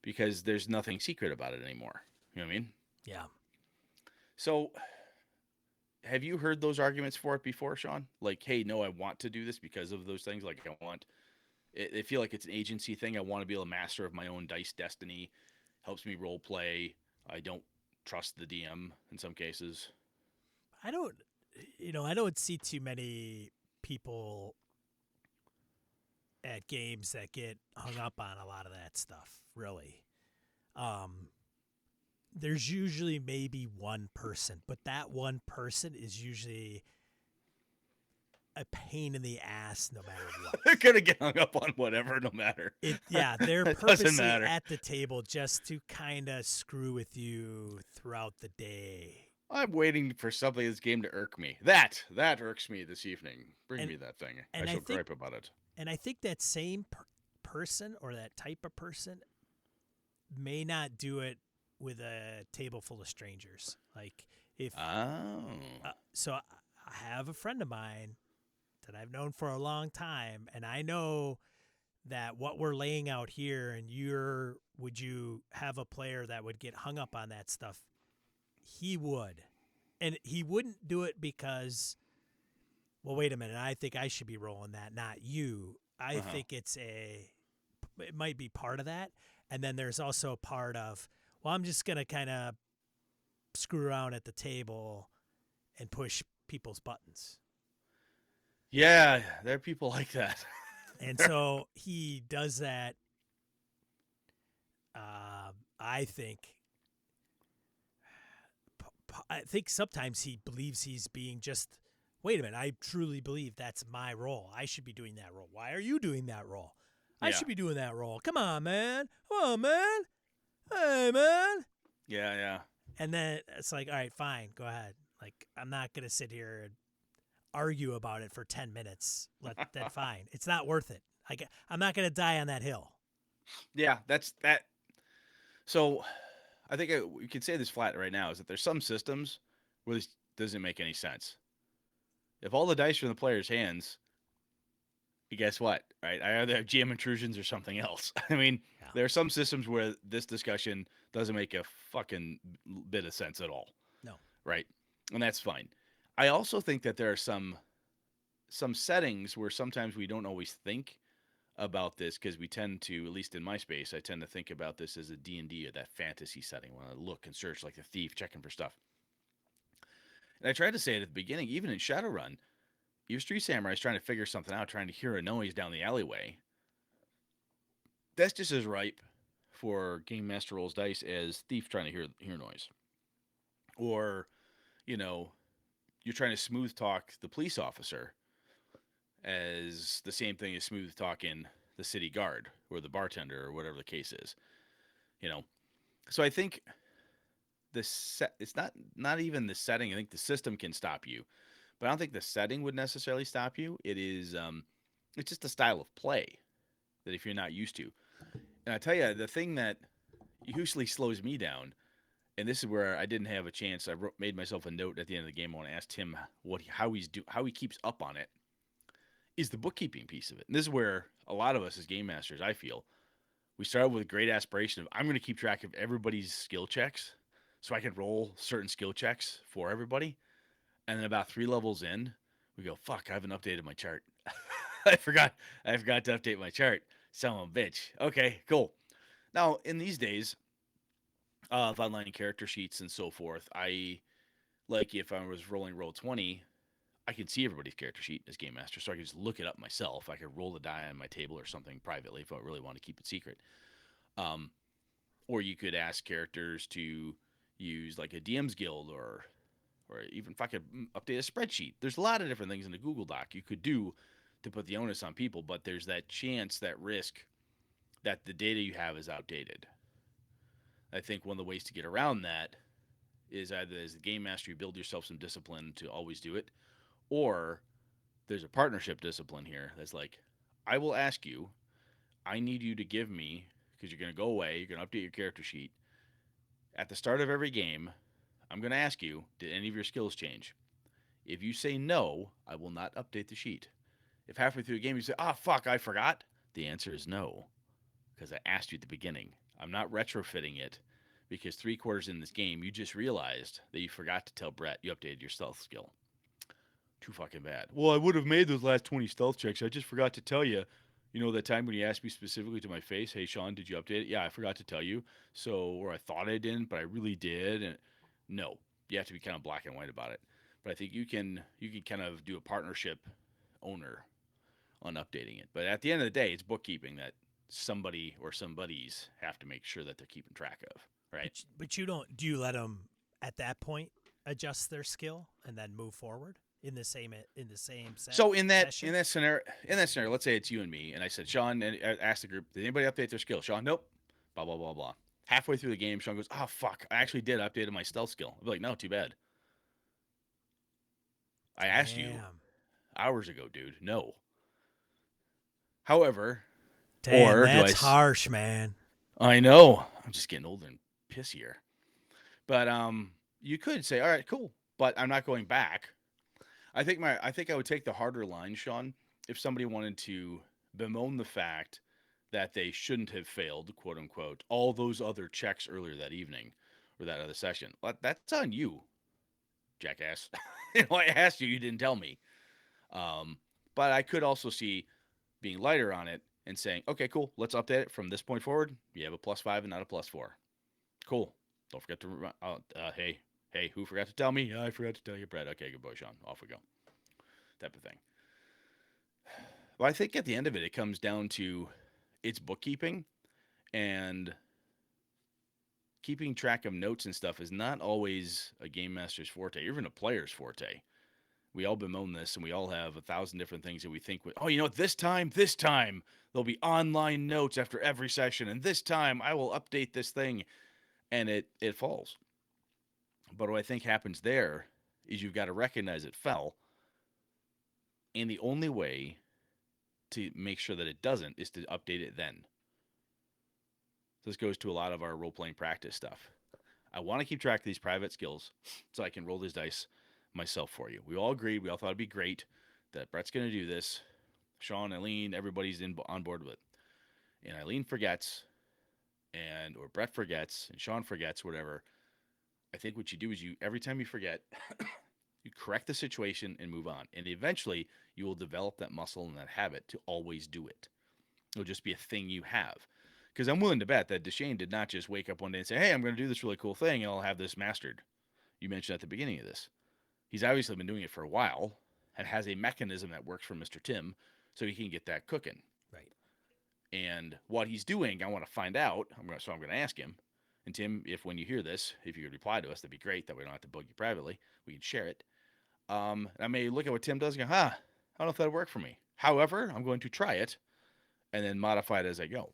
because there's nothing secret about it anymore. You know what I mean? Yeah. So, have you heard those arguments for it before, Sean? Like, hey, no, I want to do this because of those things. Like, I feel like it's an agency thing. I want to be a master of my own dice destiny. Helps me role play. I don't trust the DM in some cases. I don't see too many people at games that get hung up on a lot of that stuff, really. There's usually maybe one person, but that one person is usually a pain in the ass no matter what. They're gonna get hung up on whatever, no matter. They're It doesn't purposely matter. at the table just to kind of screw with you throughout the day. I'm waiting for something in this game to irk me. That irks me this evening. Bring And- me that thing. I and I shall think- gripe about it. And I think that same person or that type of person may not do it with a table full of strangers. Like if Oh. so I have a friend of mine that I've known for a long time, and I know that what we're laying out here, and would you have a player that would get hung up on that stuff? He would. And he wouldn't do it because, well, wait a minute, I think I should be rolling that, not you. I think it might be part of that. And then there's also a part of, well, I'm just going to kind of screw around at the table and push people's buttons. Yeah, there are people like that. And so he does that. I think sometimes he believes he's being just, wait a minute, I truly believe that's my role. I should be doing that role. Why are you doing that role? I Yeah. should be doing that role. Come on, man. Come on, man. Hey, man. Yeah. And then it's like, all right, fine, go ahead. Like, I'm not going to sit here and argue about it for 10 minutes. Then fine. It's not worth it. I'm not going to die on that hill. Yeah, that's that. So, I think we can say this flat right now is that there's some systems where this doesn't make any sense. If all the dice are in the player's hands, guess what? Right? I either have GM intrusions or something else. I mean, Yeah. there are some systems where this discussion doesn't make a fucking bit of sense at all. No. Right? And that's fine. I also think that there are some settings where sometimes we don't always think about this because we tend to, at least in my space, I tend to think about this as a D&D or that fantasy setting when I look and search like a thief checking for stuff. And I tried to say it at the beginning, even in Shadowrun, your Street Samurai is trying to figure something out, trying to hear a noise down the alleyway. That's just as ripe for Game Master rolls dice as thief trying to hear noise. Or, you're trying to smooth talk the police officer as the same thing as smooth talking the city guard or the bartender or whatever the case is. So I think it's not even the setting. I think the system can stop you, but I don't think the setting would necessarily stop you. It is it's just a style of play that if you're not used to. And I tell you, the thing that usually slows me down, and this is where I didn't have a chance. I made myself a note at the end of the game. I want to ask him how he keeps up on it. Is the bookkeeping piece of it. And this is where a lot of us as game masters, I feel, we started with a great aspiration of I'm going to keep track of everybody's skill checks so I can roll certain skill checks for everybody. And then about 3 levels in, we go, fuck, I haven't updated my chart. I forgot to update my chart. Son of a bitch. Okay, cool. Now, in these days of online character sheets and so forth, if I was rolling Roll20, I can see everybody's character sheet as game master, so I can just look it up myself. I could roll the die on my table or something privately if I really want to keep it secret. Or you could ask characters to use like a DM's guild or even fucking update a spreadsheet. There's a lot of different things in the Google Doc you could do to put the onus on people, but there's that chance, that risk that the data you have is outdated. I think one of the ways to get around that is either as the game master, you build yourself some discipline to always do it, or there's a partnership discipline here that's like, I will ask you, I need you to give me, because you're going to go away, you're going to update your character sheet. At the start of every game, I'm going to ask you, did any of your skills change? If you say no, I will not update the sheet. If halfway through the game you say, oh, fuck, I forgot, the answer is no, because I asked you at the beginning. I'm not retrofitting it because 3/4 in this game, you just realized that you forgot to tell Brett you updated your stealth skill. Too fucking bad. Well, I would have made those last 20 stealth checks. I just forgot to tell you. You know that time when you asked me specifically to my face, hey, Sean, did you update it? Yeah, I forgot to tell you. So, or I thought I didn't, but I really did. And no, you have to be kind of black and white about it. But I think you can kind of do a partnership owner on updating it. But at the end of the day, it's bookkeeping that somebody or somebodies have to make sure that they're keeping track of, right? But you don't. Do you let them at that point adjust their skill and then move forward in the same So session? in that scenario, let's say it's you and me, and I said, Sean, and I asked the group, did anybody update their skill? Sean, nope. Blah blah blah blah. Halfway through the game, Sean goes, oh fuck, I actually did updated my stealth skill. I'll be like, no, too bad. I asked you Damn. hours ago, dude. No. However, Damn, or do I? that's harsh, man. I know. I'm just getting older and pissier. But you could say, all right, cool, but I'm not going back. I think I would take the harder line, Sean, if somebody wanted to bemoan the fact that they shouldn't have failed, quote unquote, all those other checks earlier that evening or that other session. That's on you, jackass. I asked you, you didn't tell me. But I could also see being lighter on it and saying, okay, cool, let's update it from this point forward. You have a +5 and not a +4. Cool. Don't forget to hey, who forgot to tell me? I forgot to tell you, Brett. Okay, good boy, Sean. Off we go. Type of thing. Well, I think at the end of it, it comes down to it's bookkeeping, and keeping track of notes and stuff is not always a game master's forte, even a player's forte. We all bemoan this, and we all have 1,000 different things that we think, oh, you know what, this time, there'll be online notes after every session, and this time I will update this thing, and it falls. But what I think happens there is you've got to recognize it fell, and the only way to make sure that it doesn't is to update it then. This goes to a lot of our role-playing practice stuff. I want to keep track of these private skills so I can roll these dice myself for you. We all agreed, we all thought it'd be great that Brett's going to do this. Sean, Eileen, everybody's on board with it. And Eileen forgets, or Brett forgets, and Sean forgets, whatever. I think what you do is every time you forget, you correct the situation and move on. And eventually, you will develop that muscle and that habit to always do it. It'll just be a thing you have. Because I'm willing to bet that Deshane did not just wake up one day and say, hey, I'm going to do this really cool thing and I'll have this mastered. You mentioned at the beginning of this. He's obviously been doing it for a while and has a mechanism that works for Mr. Tim so he can get that cooking. Right. And what he's doing, I want to find out. So I'm going to ask him. And Tim, if when you hear this, if you could reply to us, that'd be great. That we don't have to bug you privately. We can share it. I may look at what Tim does and go, I don't know if that'd work for me. However, I'm going to try it and then modify it as I go.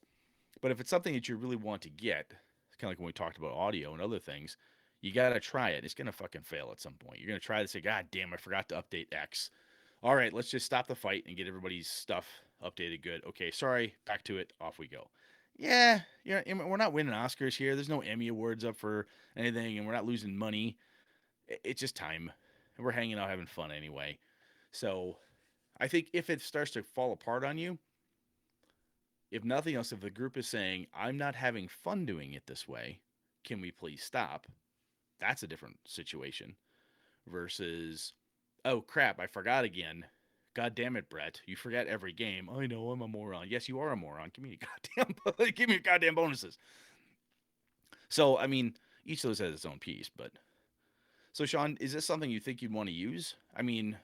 But if it's something that you really want to get, it's kind of like when we talked about audio and other things, you got to try it. It's going to fucking fail at some point. You're going to try to say, God damn, I forgot to update X. All right, let's just stop the fight and get everybody's stuff updated good. Okay, sorry, back to it. Off we go. Yeah, we're not winning Oscars here. There's no Emmy Awards up for anything, and we're not losing money. It's just time. And we're hanging out having fun anyway. So I think if it starts to fall apart on you, if nothing else, if the group is saying, I'm not having fun doing it this way, can we please stop? That's a different situation versus, oh crap, I forgot again. God damn it, Brett. You forget every game. I know, I'm a moron. Yes, you are a moron. Give me your goddamn bonuses. So, I mean, each of those has its own piece, but so Sean, is this something you think you'd want to use? I mean,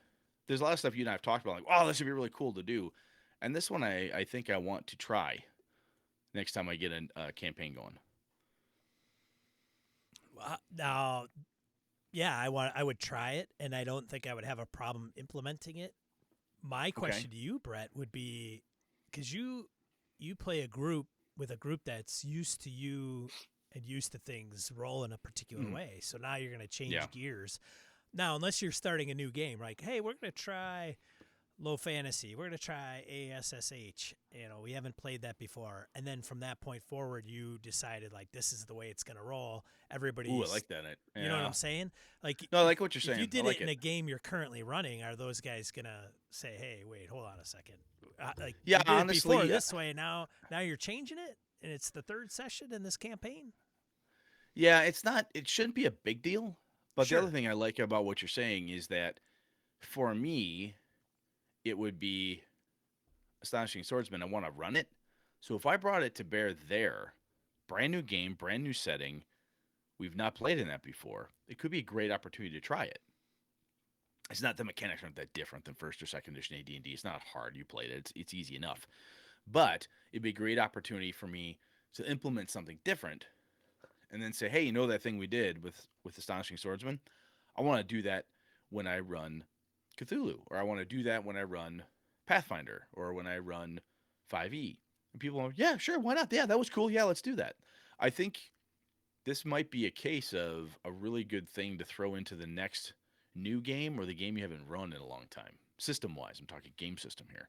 there's a lot of stuff you and I have talked about, like, wow, this would be really cool to do. And this one I think I want to try next time I get a campaign going. Yeah, I would try it, and I don't think I would have a problem implementing it. My Okay. question to you, Brett, would be because you play a group with a group that's used to you and used to things rolling a particular Mhm. way. So now you're going to Yeah. change gears. Now, unless you're starting a new game, like, hey, we're going to try low fantasy. We're going to try ASSH. You know, we haven't played that before. And then from that point forward, you decided like this is the way it's going to roll. Ooh, I Everybody's, like that. you know what I'm Yeah. saying? Like No, I like what you're if you saying. I did it like in it. a game you're currently running, are those guys going to say, "Hey, wait, hold on a second. Like Yeah, we did it before honestly, this way, now you're changing it and it's the third session in this campaign?" yeah, it's not. It shouldn't be a big deal. But the other Sure. thing I like about what you're saying is that for me, it would be Astonishing Swordsman. I want to run it. So if I brought it to bear there, brand new game, brand new setting, we've not played in that before. It could be a great opportunity to try it. It's not the mechanics aren't that different than first or second edition AD&D. It's not hard. You played it. It's easy enough. But it'd be a great opportunity for me to implement something different and then say, hey, you know that thing we did with Astonishing Swordsman? I want to do that when I run Cthulhu, or I want to do that when I run Pathfinder, or when I run 5e. And people are, yeah, sure, why not? Yeah, that was cool. Yeah, let's do that. I think this might be a case of a really good thing to throw into the next new game or the game you haven't run in a long time. System wise, I'm talking game system here.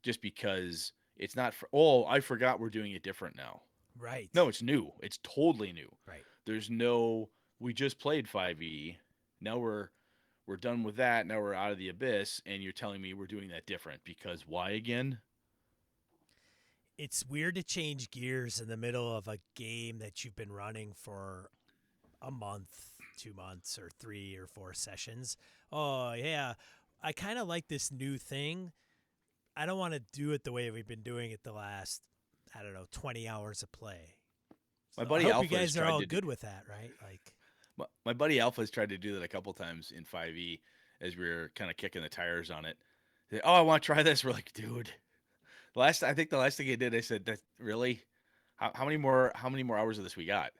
Just because it's not for, oh, I forgot we're doing it different now. Right. No, it's new. It's totally new. Right. There's no we just played 5e. Now we're done with that. Now we're out of the abyss and you're telling me we're doing that different because why again? It's weird to change gears in the middle of a game that you've been running for a month, 2 months, or 3 or 4 sessions. Oh, yeah. I kind of like this new thing. I don't want to do it the way we've been doing it the last, I don't know, 20 hours of play. My So I buddy hope you Alpha has guys are tried all to do good with that, right? Like, my buddy Alpha has tried to do that a couple times in 5e as we were kind of kicking the tires on it. Oh, I want to try this. We're like, dude. I think the last thing he did, I said, that really? How many more hours of this we got?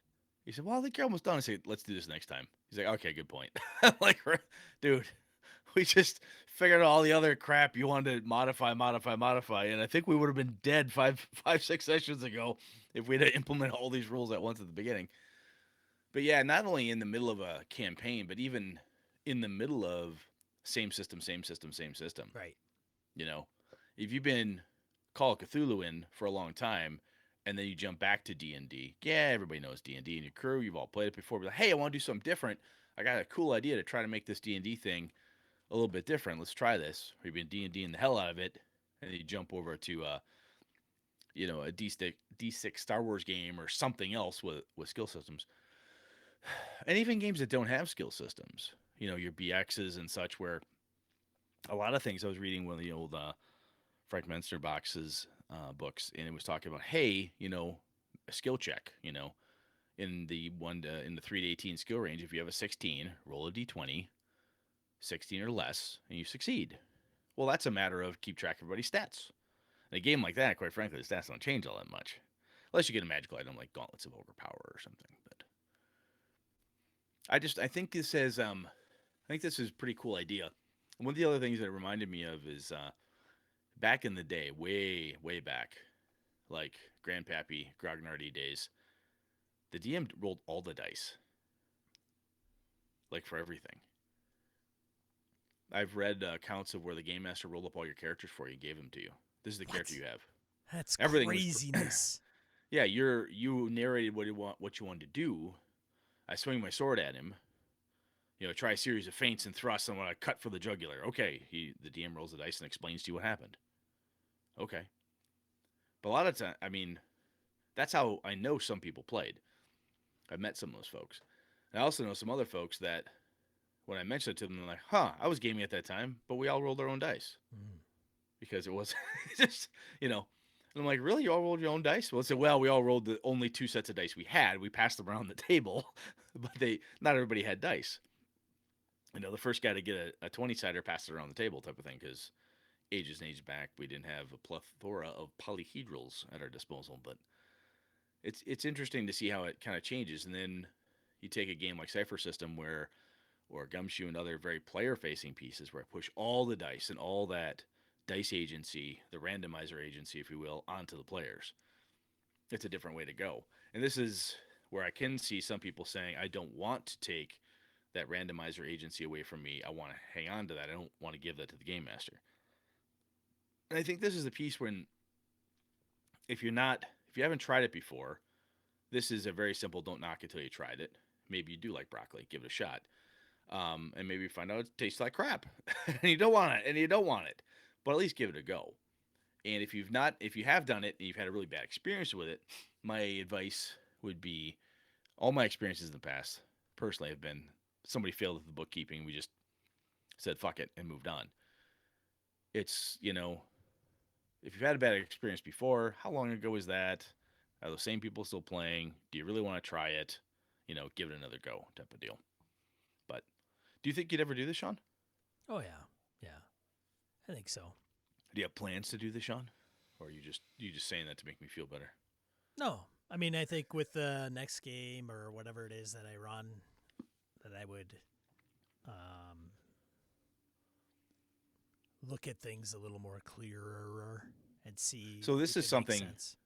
He said, well, I think you're almost done. I said, let's do this next time. He's like, okay, good point. I'm like, dude, we just figured out all the other crap you wanted to modify, and I think we would have been dead 6 sessions ago if we'd have implemented all these rules at once at the beginning. But yeah, not only in the middle of a campaign, but even in the middle of same system, same system, same system. right. You know, if you've been Call of Cthulhu in for a long time, and then you jump back to D&D, yeah, everybody knows D&D and your crew. You've all played it before. But like, hey, I want to do something different. I got a cool idea to try to make this D&D thing a little bit different. Let's try this. Or you've been D&D in the hell out of it, and then you jump over to a D6 Star Wars game or something else with skill systems, and even games that don't have skill systems. Your BXs and such, where a lot of things I was reading one of the old Frank Menster boxes books, and it was talking about, hey, a skill check, in the 3 to 18 skill range. If you have a 16, roll a d20, 16 or less, and you succeed. Well, that's a matter of keep track of everybody's stats. In a game like that, quite frankly, the stats don't change all that much, unless you get a magical item like Gauntlets of Overpower or something. But I think this is a pretty cool idea. And one of the other things that it reminded me of is back in the day, way, way back, like Grandpappy, Grognardy days, the DM rolled all the dice, like for everything. I've read accounts of where the game master rolled up all your characters for you, gave them to you. This is the character What? you have. That's Everything was, craziness. yeah. You narrated what you wanted to do. I swing my sword at him. Try a series of feints and thrusts, and when I cut for the jugular, okay, the DM rolls the dice and explains to you what happened. Okay, but a lot of time, I mean, that's how I know some people played. I've met some of those folks. I also know some other folks that when I mentioned it to them, they're like, huh, I was gaming at that time, but we all rolled our own dice Mm. because it was just, And I'm like, really? You all rolled your own dice? Well, I said, well, we all rolled the only two sets of dice we had. We passed them around the table, but not everybody had dice. The first guy to get a 20-sider passed it around the table type of thing because ages and ages back, we didn't have a plethora of polyhedrals at our disposal. But it's interesting to see how it kind of changes. And then you take a game like Cypher System where or Gumshoe and other very player-facing pieces where I push all the dice and all that dice agency, the randomizer agency, if you will, onto the players. It's a different way to go. And this is where I can see some people saying, I don't want to take that randomizer agency away from me. I want to hang on to that. I don't want to give that to the game master. And I think this is the piece when if you haven't tried it before, this is a very simple don't knock it till you tried it. Maybe you do like broccoli, give it a shot. And maybe you find out it tastes like crap and you don't want it, but at least give it a go. And if you have done it and you've had a really bad experience with it, my advice would be all my experiences in the past personally have been somebody failed at the bookkeeping. We just said, fuck it and moved on. It's, if you've had a bad experience before, how long ago is that? Are those same people still playing? Do you really want to try it? Give it another go type of deal. But do you think you'd ever do this, Sean? Oh, yeah. Yeah. I think so. Do you have plans to do this, Sean? Or are you just saying that to make me feel better? No. I mean, I think with the next game or whatever it is that I run, that I would look at things a little more clearer and see. So this is something sense.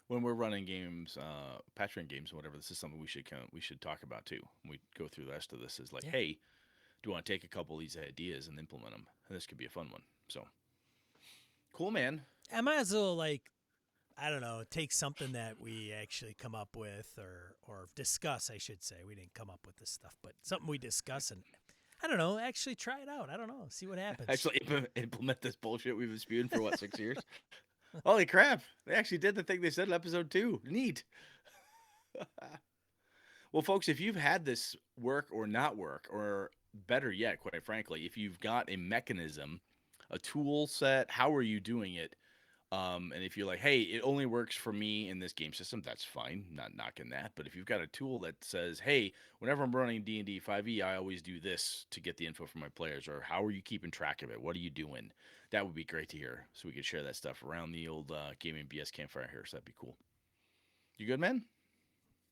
When we're running games, Patreon games, whatever. This is something we should talk about too. When we go through the rest of this, is like, hey, do you want to take a couple of these ideas and implement them? And this could be a fun one. So cool, man. I might as well I don't know, take something that we actually come up with or discuss, I should say. We didn't come up with this stuff, but something we discuss and, I don't know, actually try it out. I don't know. See what happens. Actually implement this bullshit we've been spewing for, 6 years? Holy crap. They actually did the thing they said in episode 2. Neat. Well, folks, if you've had this work or not work, or better yet, quite frankly, if you've got a mechanism, a tool set, how are you doing it? And if you're like, hey, it only works for me in this game system, that's fine. Not knocking that. But if you've got a tool that says, hey, whenever I'm running D&D 5e, I always do this to get the info from my players, or how are you keeping track of it? What are you doing? That would be great to hear. So we could share that stuff around the old Gaming BS campfire here. So that'd be cool. You good, man?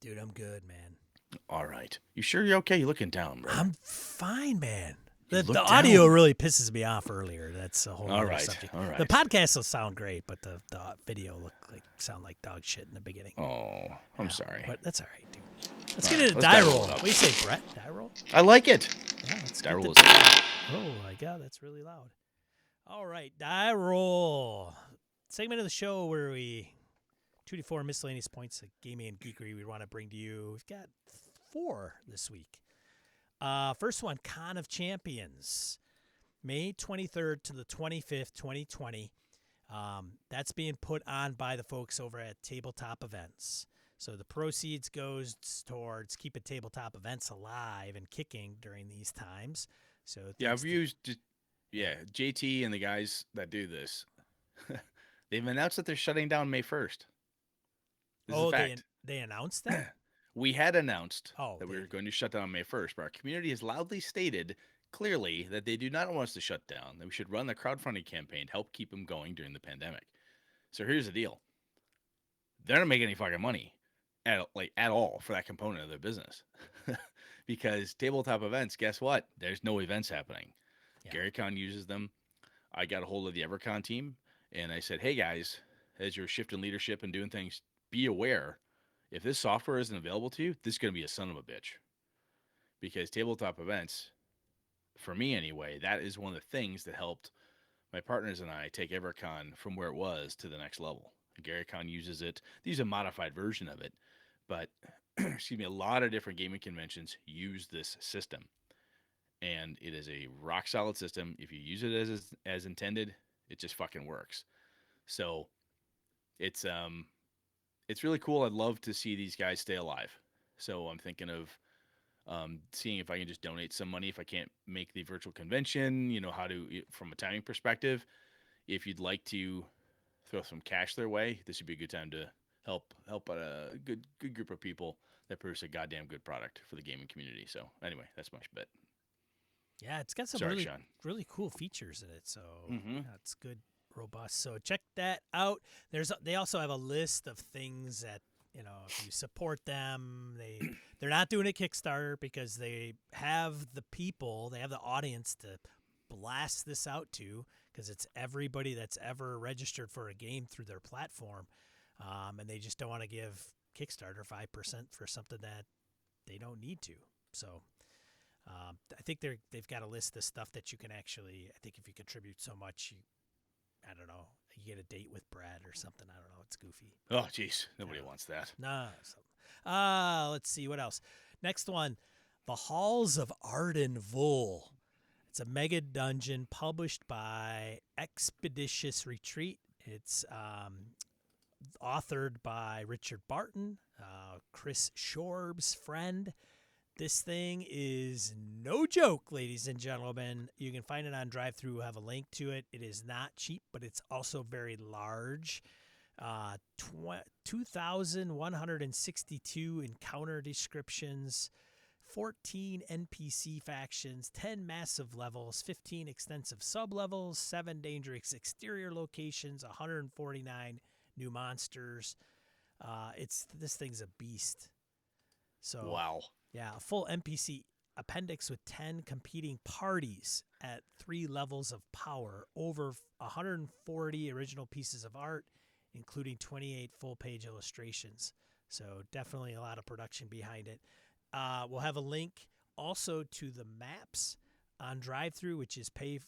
Dude, I'm good, man. All right. You sure you're okay? You're looking down, bro. I'm fine, man. The down. audio really pisses me off earlier. That's a whole other right. subject. All right. The podcast will sound great, but the video sound like dog shit in the beginning. Oh, I'm sorry. But that's all right, dude. Let's get into die roll. What do you say, Brett? Die roll? I like it. Yeah, let's die roll. Oh my god, that's really loud. All right, die roll. Segment of the show where we 2 to 4 miscellaneous points of gaming and geekery we want to bring to you. We've got 4 this week. First one, Con of Champions, May 23rd to the 25th, 2020. That's being put on by the folks over at Tabletop Events. So the proceeds goes towards keeping tabletop events alive and kicking during these times. So I've used JT and the guys that do this. They've announced that they're shutting down May 1st. This is a fact. They announced that? We had announced that we did. were going to shut down May 1st, but our community has loudly stated clearly that they do not want us to shut down, that we should run the crowdfunding campaign to help keep them going during the pandemic. So here's the deal. They're not making any fucking money at all for that component of their business. Because tabletop events, guess what? There's no events happening. Yeah. GaryCon uses them. I got a hold of the EverCon team, and I said, hey, guys, as you're shifting leadership and doing things, be aware. If this software isn't available to you, this is going to be a son of a bitch. Because tabletop events, for me anyway, that is one of the things that helped my partners and I take EverCon from where it was to the next level. GaryCon uses it. They use a modified version of it. But, excuse me, a lot of different gaming conventions use this system. And it is a rock-solid system. If you use it as intended, it just fucking works. So it's really cool. I'd love to see these guys stay alive. So I'm thinking of seeing if I can just donate some money if I can't make the virtual convention, how to, from a timing perspective. If you'd like to throw some cash their way, this would be a good time to help a good group of people that produce a goddamn good product for the gaming community. So anyway, that's my bit. Yeah, it's got some really cool features in it. So that's good, robust. So check that out. They also have a list of things that if you support them, they're not doing a Kickstarter because they have the people, they have the audience to blast this out to, because it's everybody that's ever registered for a game through their platform, and they just don't want to give Kickstarter 5% for something that they don't need to. So I think they've got a list of stuff that you can actually. I think if you contribute so much, I don't know, you get a date with Brad or something. I don't know. It's goofy. Oh, jeez, nobody wants that. Nah. Let's see what else. Next one, The Halls of Arden Vul. It's a mega dungeon published by Expeditious Retreat. It's authored by Richard Barton, Chris Shorb's friend. This thing is no joke, ladies and gentlemen. You can find it on DriveThru. We'll have a link to it. It is not cheap, but it's also very large. 2,162 encounter descriptions, 14 NPC factions, 10 massive levels, 15 extensive sub-levels, 7 dangerous exterior locations, 149 new monsters. This thing's a beast. So Wow. Yeah, a full NPC appendix with 10 competing parties at 3 levels of power, over 140 original pieces of art, including 28 full-page illustrations. So definitely a lot of production behind it. We'll have a link also to the maps on DriveThru, which is pay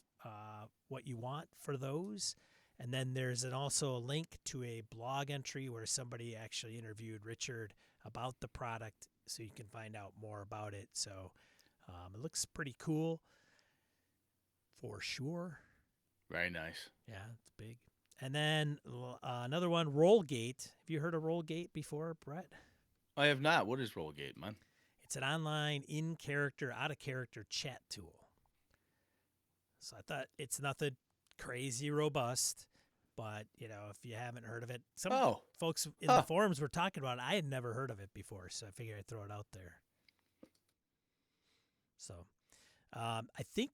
what you want for those. And then there's also a link to a blog entry where somebody actually interviewed Richard about the product, so you can find out more about it. So it looks pretty cool for sure. Very nice. Yeah, it's big. And then another one, Rollgate. Have you heard of Rollgate before, Brett? I have not. What is Rollgate, man? It's an online, in-character, out-of-character chat tool. So I thought it's nothing crazy robust, but, if you haven't heard of it, some folks in the forums were talking about it. I had never heard of it before, so I figured I'd throw it out there. So I think,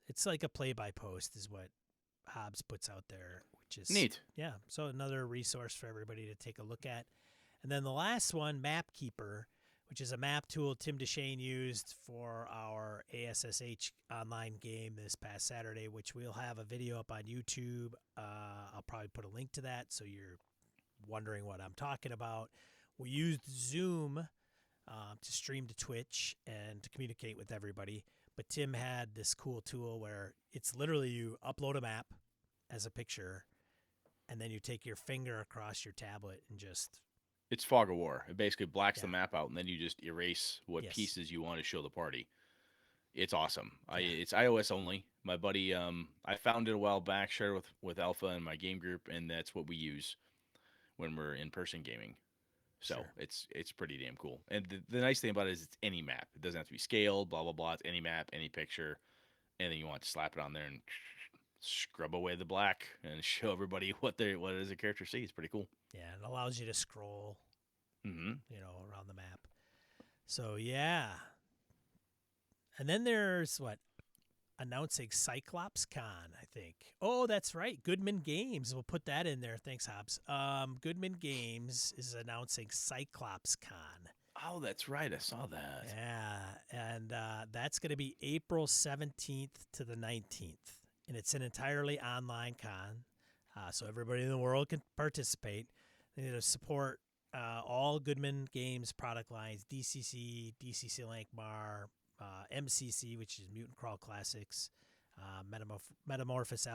it's like a play-by-post is what Hobbs puts out there, which is neat. Yeah, so another resource for everybody to take a look at. And then the last one, MapKeeper, which is a map tool Tim DeShane used for our ASSH online game this past Saturday, which we'll have a video up on YouTube. I'll probably put a link to that so you're wondering what I'm talking about. We used Zoom to stream to Twitch and to communicate with everybody. But Tim had this cool tool where it's literally you upload a map as a picture, and then you take your finger across your tablet and just... It's Fog of War. It basically blacks the map out, and then you just erase what pieces you want to show the party. It's awesome. It's iOS only. My buddy, I found it a while back, shared with Alpha and my game group, and that's what we use when we're in-person gaming. So it's pretty damn cool. And the nice thing about it is it's any map. It doesn't have to be scaled, blah, blah, blah. It's any map, any picture. And then you want to slap it on there and scrub away the black and show everybody what it is a character sees. It's pretty cool. Yeah, it allows you to scroll, around the map. So, yeah. And then there's, announcing Cyclops Con, I think. Oh, that's right. Goodman Games. We'll put that in there. Thanks, Hobbs. Goodman Games is announcing Cyclops Con. Oh, that's right. I saw that. Yeah, and that's going to be April 17th to the 19th. And it's an entirely online con, so everybody in the world can participate. They need to support all Goodman Games product lines, DCC, DCC Lankmar, MCC, which is Mutant Crawl Classics, Metamorphosis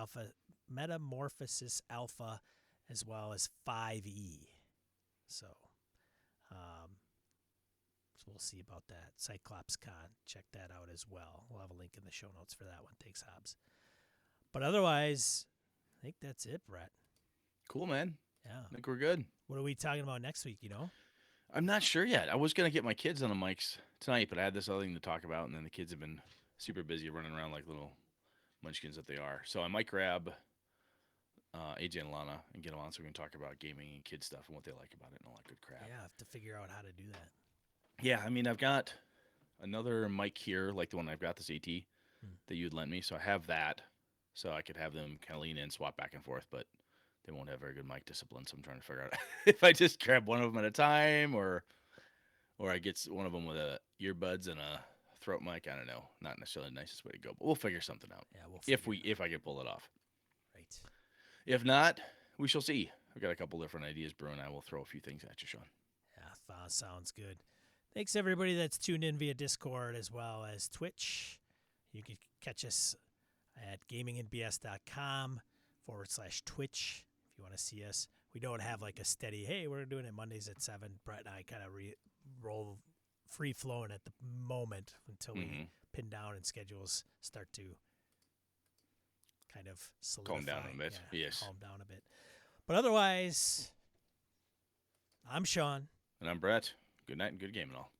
Alpha, as well as 5E. So we'll see about that. Cyclops Con, check that out as well. We'll have a link in the show notes for that one. Thanks, Hobbs. But otherwise, I think that's it, Brett. Cool, man. Yeah. I think we're good. What are we talking about next week, I'm not sure yet. I was going to get my kids on the mics tonight, but I had this other thing to talk about, and then the kids have been super busy running around like little munchkins that they are. So I might grab AJ and Lana and get them on so we can talk about gaming and kid stuff and what they like about it and all that good crap. Yeah, I have to figure out how to do that. Yeah, I mean, I've got another mic here, like the one I've got, this AT, that you'd lent me. So I have that, so I could have them kind of lean in, swap back and forth, but they won't have very good mic discipline. So I'm trying to figure out if I just grab one of them at a time or I get one of them with a earbuds and a throat mic. I don't know. Not necessarily the nicest way to go, but we'll figure something out. Yeah, we'll if I can pull it off. Right. If not, we shall see. I've got a couple different ideas brewing. I will throw a few things at you, Sean. Yeah, sounds good. Thanks, everybody that's tuned in via Discord as well as Twitch. You can catch us at gamingandbs.com/Twitch if you want to see us. We don't have like a steady, hey, we're doing it Mondays at 7. Brett and I kind of roll free flowing at the moment until we pin down and schedules start to kind of solidify. Calm down a bit. Yeah, yes. Calm down a bit. But otherwise, I'm Sean. And I'm Brett. Good night and good game and all.